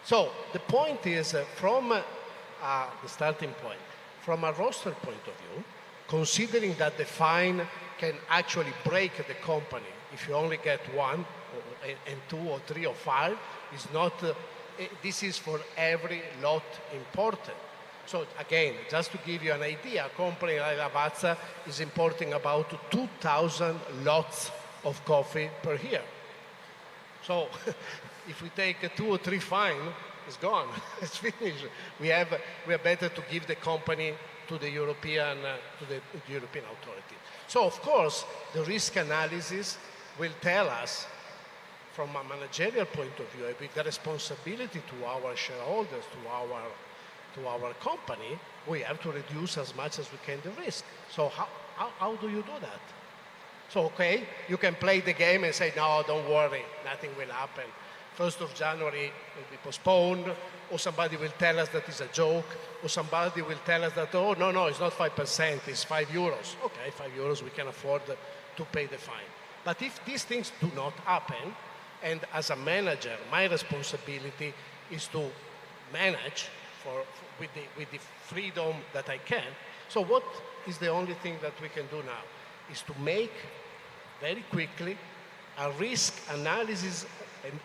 so the point is, from the starting point, from a roster point of view, considering that the fine can actually break the company if you only get one, and two or three or five, is not, this is for every lot imported. So again, just to give you an idea, a company like Lavazza is importing about 2,000 lots of coffee per year. So if we take 2 or 3 fine, it's gone, it's finished. We are better to give the company to the European authority. So of course, the risk analysis will tell us, from a managerial point of view, with the responsibility to our shareholders, to our company, we have to reduce as much as we can the risk. So how do you do that? So, okay, you can play the game and say, no, don't worry, nothing will happen. 1st of January will be postponed, or somebody will tell us that it's a joke, or somebody will tell us that, oh, no, it's not 5%, it's 5 euros. Okay, 5 euros, we can afford to pay the fine. But if these things do not happen, and as a manager, my responsibility is to manage with the freedom that I can. So what is the only thing that we can do now? Is to make very quickly a risk analysis,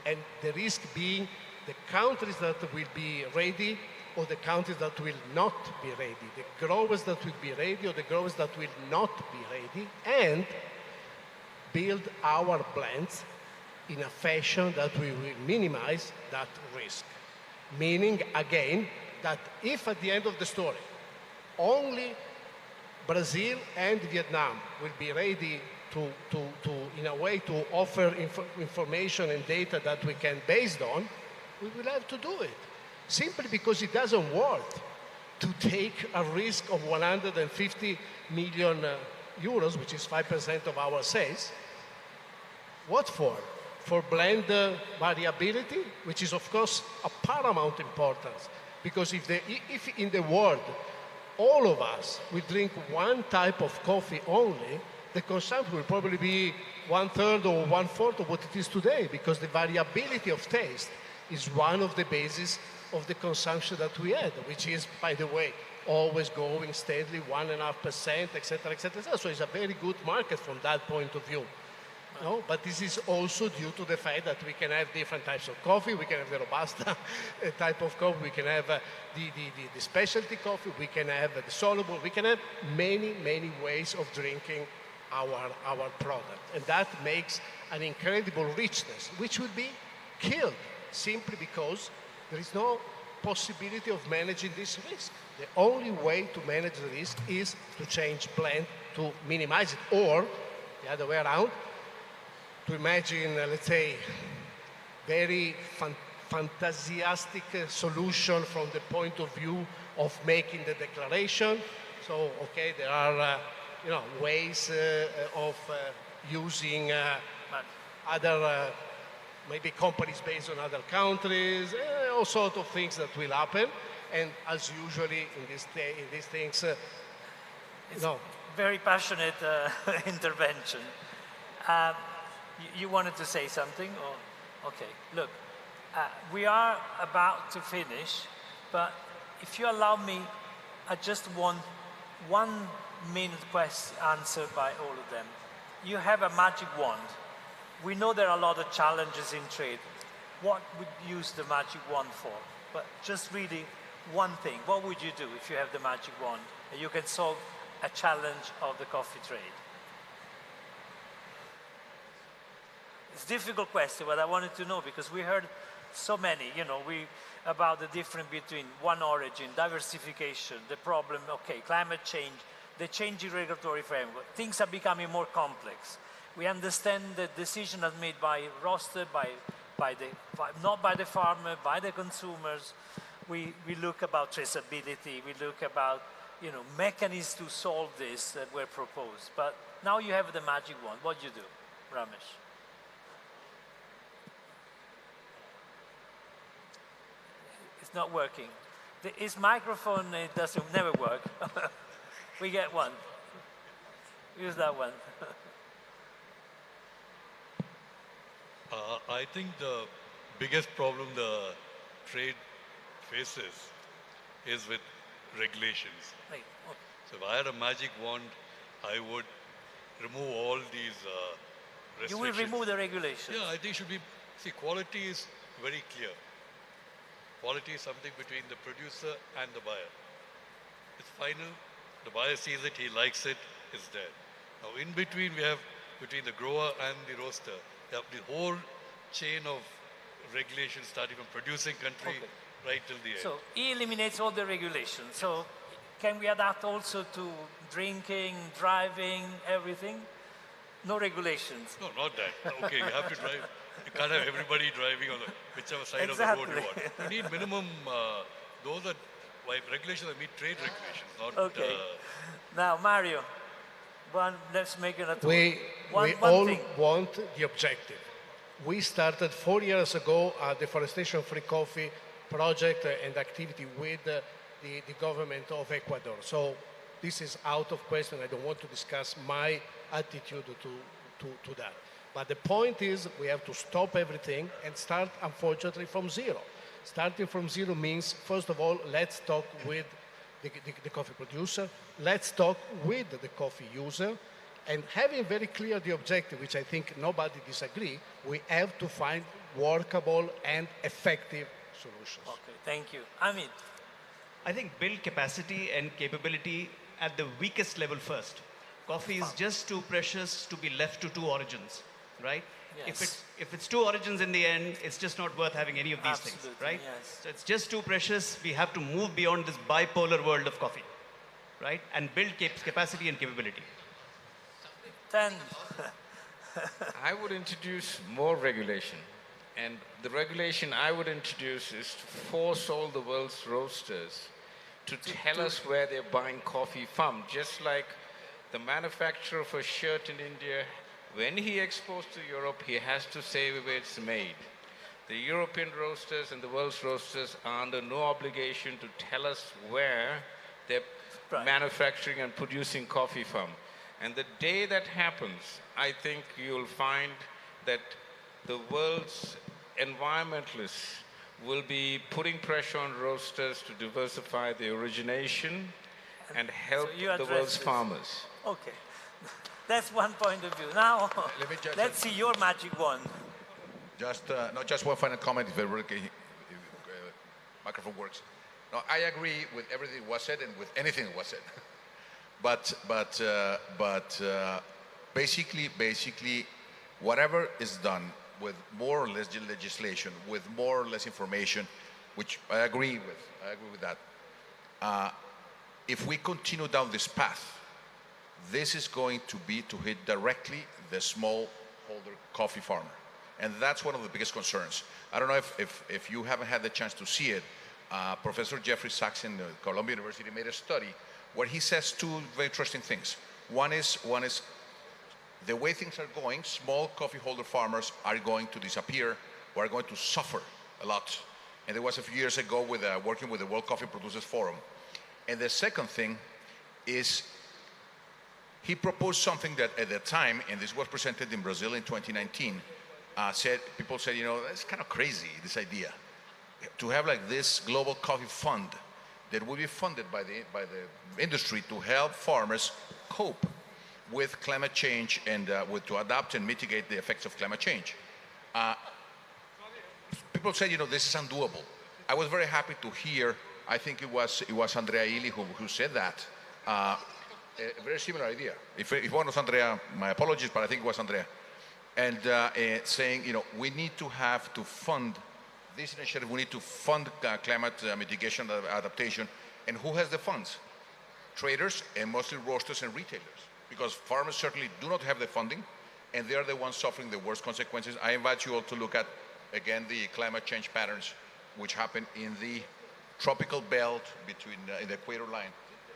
and the risk being the countries that will be ready or the countries that will not be ready, the growers that will be ready or the growers that will not be ready, and build our blends in a fashion that we will minimize that risk. Meaning, again, that if at the end of the story, only Brazil and Vietnam will be ready to in a way, to offer information and data that we can base on, we will have to do it. Simply because it doesn't work to take a risk of 150 million euros, which is 5% of our sales. What for? For blend variability, which is of course a paramount importance. Because if in the world all of us will drink one type of coffee only, the consumption will probably be 1/3 or 1/4 of what it is today, because the variability of taste is one of the bases of the consumption that we had, which is, by the way, always going steadily, 1.5%, etc., etc. So it's a very good market from that point of view. No, but this is also due to the fact that we can have different types of coffee. We can have the Robusta type of coffee. We can have the specialty coffee. We can have the soluble. We can have many, many ways of drinking our product. And that makes an incredible richness, which would be killed simply because there is no possibility of managing this risk. The only way to manage the risk is to change blend to minimize it, or the other way around, to imagine, let's say, very fantastic solution from the point of view of making the declaration. So, okay, there are ways of using other maybe companies based on other countries, all sorts of things that will happen. And as usually in these things, very passionate intervention. You wanted to say something? Or? Okay, look, we are about to finish, but if you allow me, I just want 1 minute question answered by all of them. You have a magic wand. We know there are a lot of challenges in trade. What would you use the magic wand for? But just really one thing. What would you do if you have the magic wand and you can solve a challenge of the coffee trade? It's a difficult question, but I wanted to know because we heard so many, about the difference between one origin, diversification, the problem, okay, climate change, the changing regulatory framework. Things are becoming more complex. We understand the decision is made by roaster, not by the farmer, by the consumers. We look about traceability, we look about mechanisms to solve this that were proposed. But now you have the magic wand. What do you do, Ramesh? It's not working. His microphone, it doesn't never work. We get one. Use that one. I think the biggest problem the trade faces is with regulations. Right. Okay. So if I had a magic wand, I would remove all these restrictions. You will remove the regulations? Yeah, I think it should be, quality is very clear. Quality is something between the producer and the buyer. It's final, the buyer sees it, he likes it, it's there. Now in between we have, between the grower and the roaster, you have the whole chain of regulations starting from producing country right till the end. So he eliminates all the regulations. So can we adapt also to drinking, driving, everything? No regulations. No, not that. Okay, you have to drive. You can't have everybody driving on whichever side of the road you want. You need minimum, those are, regulations that meet trade regulations, not... Okay. Now, Mario, let's make it a We all want the objective. We started 4 years ago a deforestation-free coffee project and activity with the government of Ecuador. So this is out of question. I don't want to discuss my attitude to that. But the point is we have to stop everything and start, unfortunately, from zero. Starting from zero means, first of all, let's talk with the coffee producer, let's talk with the coffee user, and having very clear the objective, which I think nobody disagree, we have to find workable and effective solutions. Okay, thank you. Amit. I think build capacity and capability at the weakest level first. Coffee is just too precious to be left to two origins, right? Yes. If it's two origins in the end, it's just not worth having any of these things, right? Yes. So it's just too precious. We have to move beyond this bipolar world of coffee, right? And build capacity and capability. I would introduce more regulation. And the regulation I would introduce is to force all the world's roasters to tell us where they're buying coffee from. Just like the manufacturer of a shirt in India, when he exports to Europe, he has to say where it's made. The European roasters and the world's roasters are under no obligation to tell us where they're manufacturing and producing coffee from. And the day that happens, I think you'll find that the world's environmentalists will be putting pressure on roasters to diversify the origination and help the world's farmers. Okay, that's one point of view. Now, let's see your magic wand. Just one final comment, if microphone works. No, I agree with everything that was said and with anything that was said. but basically, whatever is done with more or less legislation, with more or less information, which I agree with that. If we continue down this path, this is going to be to hit directly the smallholder coffee farmer. And that's one of the biggest concerns. I don't know if you haven't had the chance to see it. Professor Jeffrey Sachs in Columbia University made a study where he says two very interesting things. One is the way things are going, small coffee holder farmers are going to disappear or are going to suffer a lot. And there was a few years ago with working with the World Coffee Producers Forum. And the second thing is he proposed something that at the time, and this was presented in Brazil in 2019, people said, you know, that's kind of crazy, this idea. To have like this global coffee fund that will be funded by the industry to help farmers cope with climate change and to adapt and mitigate the effects of climate change. People said, you know, this is undoable. I was very happy to hear, I think it was Andrea Ili who said that. A very similar idea. If it was Andrea, my apologies, but I think it was Andrea. And saying, you know, we need to fund this initiative, we need to fund climate mitigation adaptation. And who has the funds? Traders and mostly roasters and retailers. Because farmers certainly do not have the funding, and they are the ones suffering the worst consequences. I invite you all to look at, again, the climate change patterns which happen in the tropical belt between in the equator line,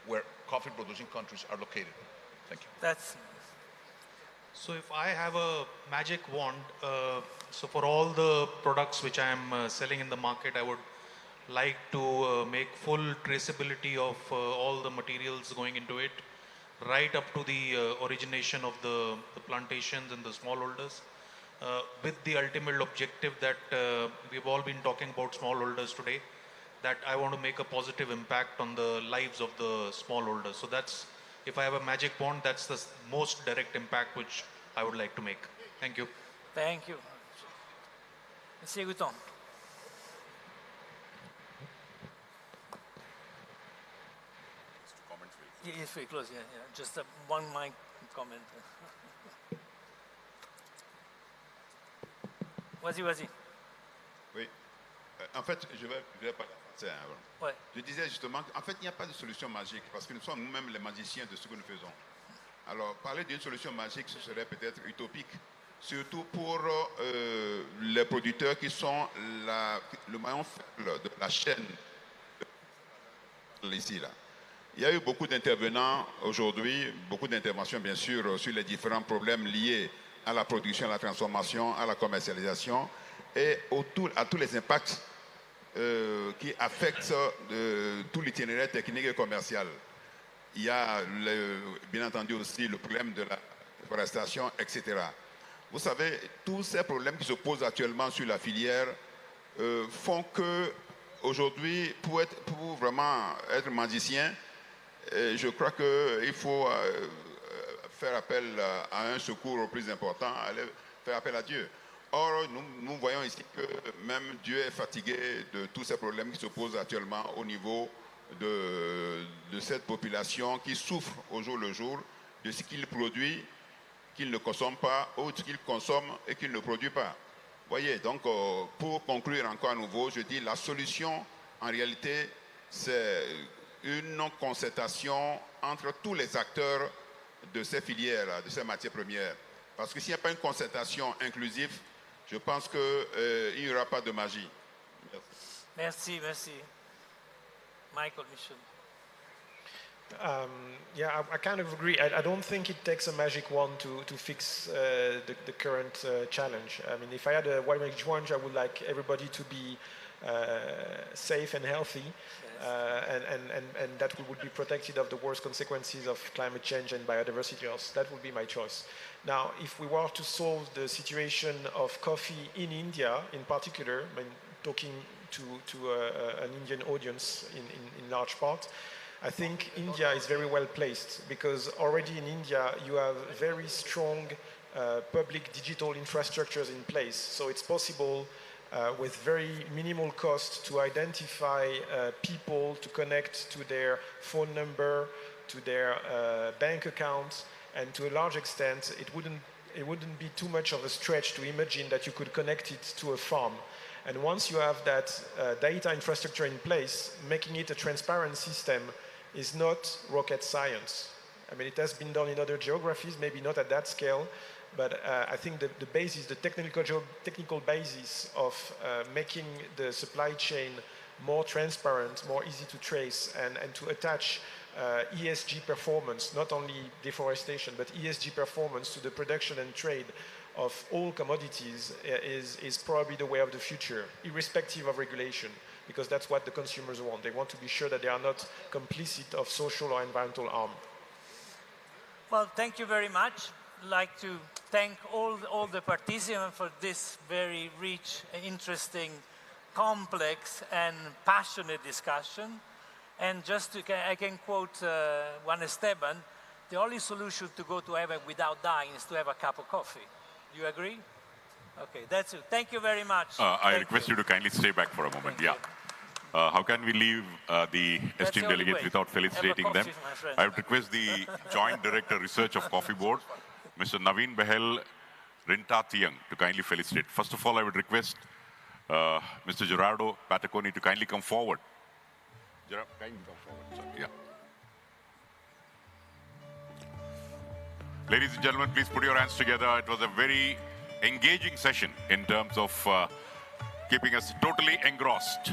where coffee producing countries are located. Thank you. So if I have a magic wand, so for all the products which I am selling in the market, I would like to make full traceability of all the materials going into it, right up to the origination of the plantations and the smallholders, with the ultimate objective that we've all been talking about smallholders today, that I want to make a positive impact on the lives of the smallholders. So that's, if I have a magic wand, that's the most direct impact which I would like to make. Thank you. Thank you. Monsieur Gouton. Yes, very close. Yeah. Just one mic comment. Vas-y. Oui. En fait, je vais parler français avant. Ouais. Je disais justement qu'en fait, il n'y a pas de solution magique parce que nous sommes nous-mêmes les magiciens de ce que nous faisons. Alors, parler d'une solution magique, ce serait peut-être utopique, surtout pour les producteurs qui sont le maillon faible de la chaîne ici, là. Il y a eu beaucoup d'intervenants aujourd'hui, beaucoup d'interventions bien sûr sur les différents problèmes liés à la production, à la transformation, à la commercialisation et à tous les impacts qui affectent tout l'itinéraire technique et commercial. Il y a bien entendu aussi le problème de la déforestation, etc. Vous savez, tous ces problèmes qui se posent actuellement sur la filière font que aujourd'hui, pour vraiment être magicien, je crois qu'il faut faire appel à un secours plus important, faire appel à Dieu. Or, nous voyons ici que même Dieu est fatigué de tous ces problèmes qui se posent actuellement au niveau de cette population qui souffre au jour le jour de ce qu'il produit, qu'il ne consomme pas, ou ce qu'il consomme et qu'il ne produit pas. Voyez, donc pour conclure encore à nouveau, je dis la solution en réalité c'est une concertation entre tous les acteurs de ces filières, de ces matières premières. Parce que s'il n'y a pas une concertation inclusive, je pense qu'il n'y aura pas de magie. Merci. Michael, Michel. Yeah, I kind of agree. I don't think it takes a magic wand to fix the current challenge. I mean, if I had a magic wand, I would like everybody to be safe and healthy, and that we would be protected of the worst consequences of climate change and biodiversity loss. That would be my choice. Now, if we were to solve the situation of coffee in India in particular, I mean, talking to an Indian audience in large part, I think India is very well placed because already in India you have very strong public digital infrastructures in place. So it's possible with very minimal cost to identify people, to connect to their phone number, to their bank account, and to a large extent it wouldn't be too much of a stretch to imagine that you could connect it to a farm. And once you have that data infrastructure in place, making it a transparent system is not rocket science. I mean, it has been done in other geographies, maybe not at that scale, but I think the basis, the technical basis of making the supply chain more transparent, more easy to trace, and to attach ESG performance, not only deforestation, but ESG performance to the production and trade of all commodities is probably the way of the future, irrespective of regulation, because that's what the consumers want. They want to be sure that they are not complicit of social or environmental harm. Well, thank you very much. I'd like to thank all the participants for this very rich, interesting, complex, and passionate discussion. And just I can quote Juan Esteban, the only solution to go to heaven without dying is to have a cup of coffee. Do you agree? Okay, that's it. Thank you very much. I request you to kindly stay back for a moment. Thank How can we leave the esteemed delegates without felicitating them? I would request the Joint Director Research of Coffee Board, Mr. Naveen Behel Rintathiang, to kindly felicitate. First of all, I would request Mr. Gerardo Pataconi to kindly come forward. Gerardo, kindly come forward. Sorry. Yeah. Ladies and gentlemen, please put your hands together. It was a very engaging session in terms of keeping us totally engrossed.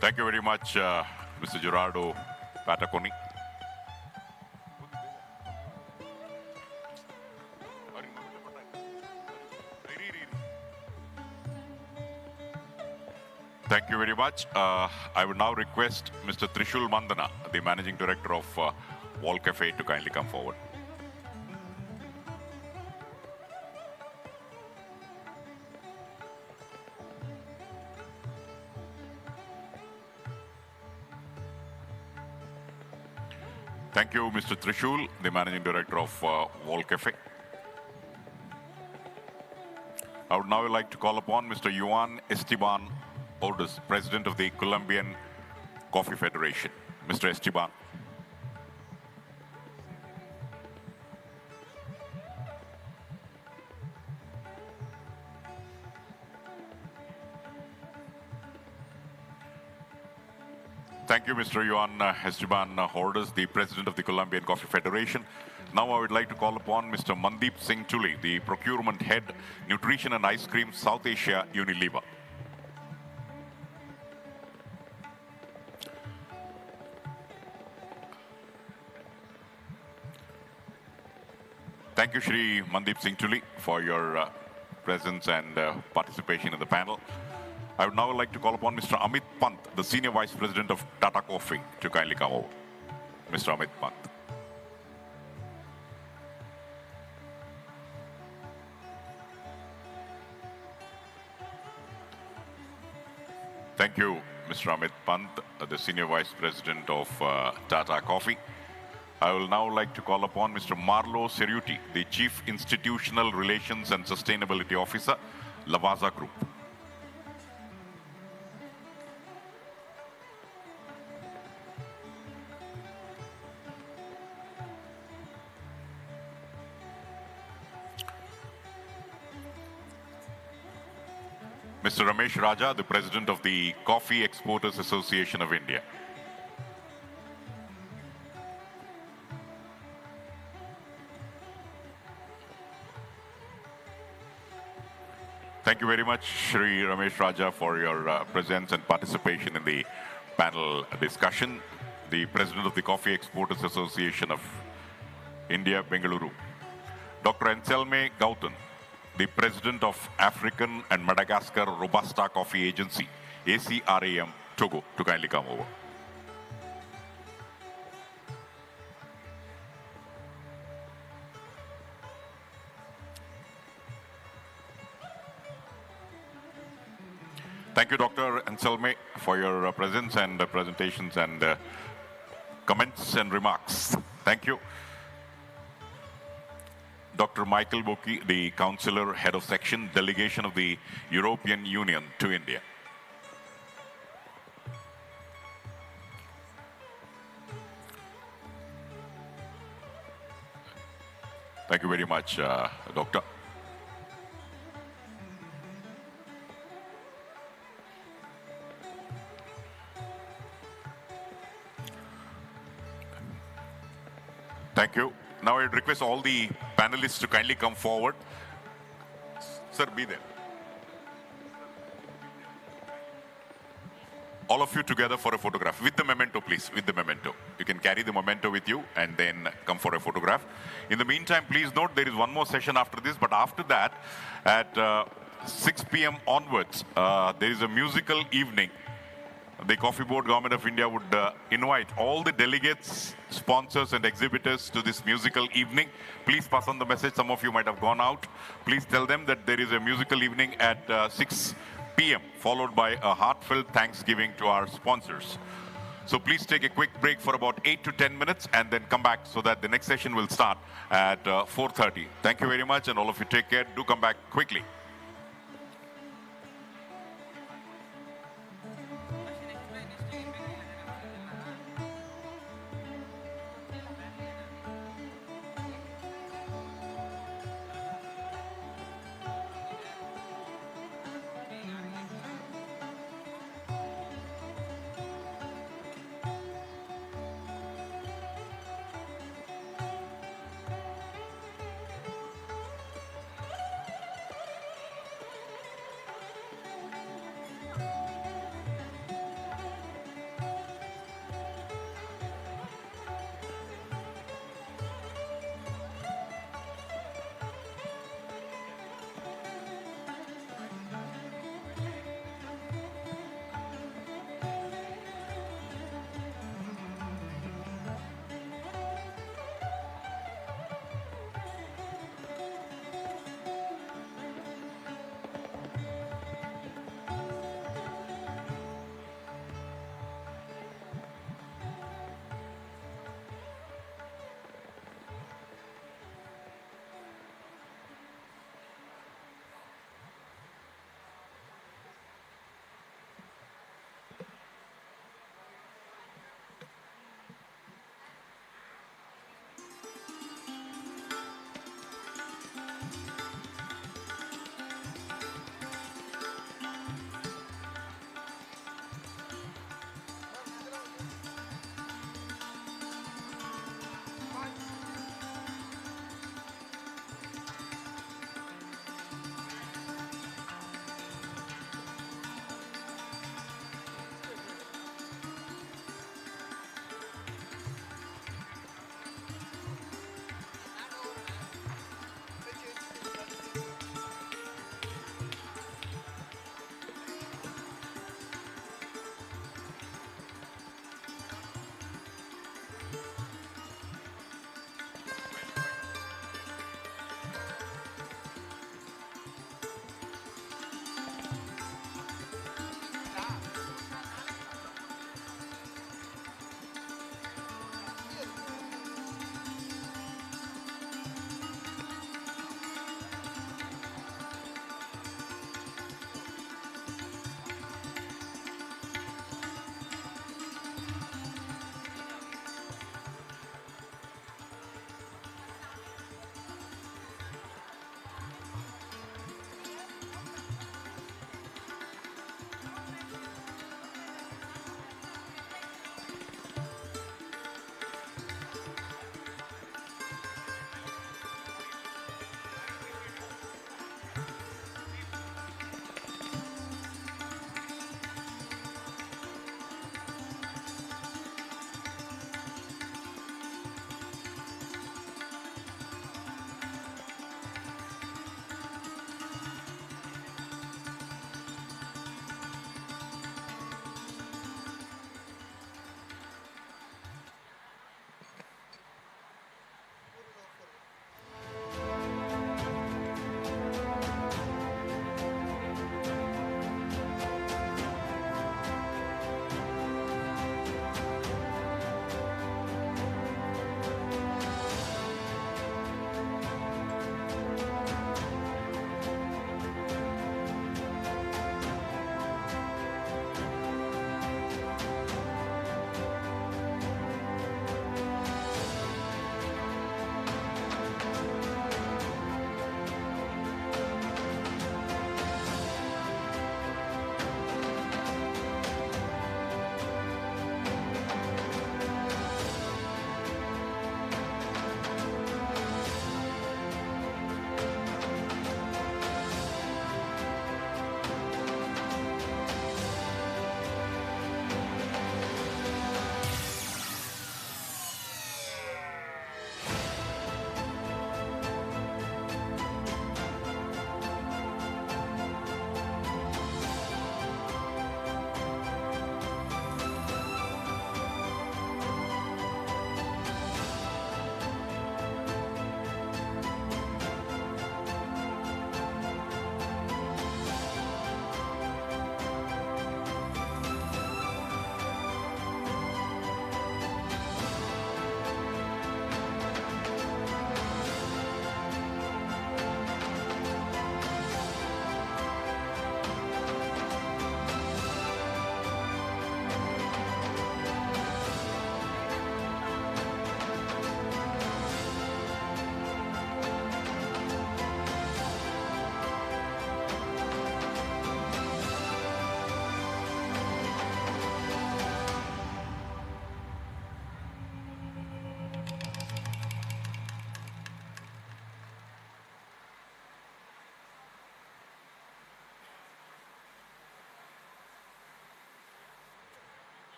Thank you very much, Mr. Gerardo Pataconi. Thank you very much. I would now request Mr. Trishul Mandana, the Managing Director of Wall Cafe, to kindly come forward. Thank you, Mr. Trishul, the Managing Director of Wall Cafe. I would now like to call upon Mr. Juan Esteban Ordaz, President of the Colombian Coffee Federation. Mr. Esteban. Thank you, Mr. Juan Esteban Ordaz, the President of the Colombian Coffee Federation. Now I would like to call upon Mr. Mandeep Singh Tuli, the Procurement Head, Nutrition and Ice Cream, South Asia, Unilever. Thank you, Shri Mandeep Singh Tuli, for your presence and participation in the panel. I would now like to call upon Mr. Amit Pant, the Senior Vice President of Tata Coffee, to kindly come over. Mr. Amit Pant. Thank you, Mr. Amit Pant, the Senior Vice President of Tata Coffee. I will now like to call upon Mr. Marlo Cerruti, the Chief Institutional Relations and Sustainability Officer, Lavazza Group. Mr. Ramesh Raja, the President of the Coffee Exporters Association of India. Thank you very much, Shri Ramesh Raja, for your presence and participation in the panel discussion. The President of the Coffee Exporters Association of India, Bengaluru. Dr. Anselme Gautam, the President of African and Madagascar Robusta Coffee Agency, ACRAM, Togo, to kindly come over. Thank you, Dr. Anselme, for your presence and presentations and comments and remarks. Thank you. Dr. Michael Boki, the Councillor, Head of Section, Delegation of the European Union to India. Thank you very much, Doctor. Thank you. Now I'd request all the panelists to kindly come forward. Sir, be there. All of you together for a photograph. With the memento, please, with the memento. You can carry the memento with you and then come for a photograph. In the meantime, please note there is one more session after this, but after that, at 6 p.m. onwards, there is a musical evening. The Coffee Board, Government of India would invite all the delegates, sponsors and exhibitors to this musical evening. Please pass on the message. Some of you might have gone out. Please tell them that there is a musical evening at 6 p.m. followed by a heartfelt thanksgiving to our sponsors. So please take a quick break for about 8 to 10 minutes and then come back so that the next session will start at 4:30. Thank you very much, and all of you take care. Do come back quickly.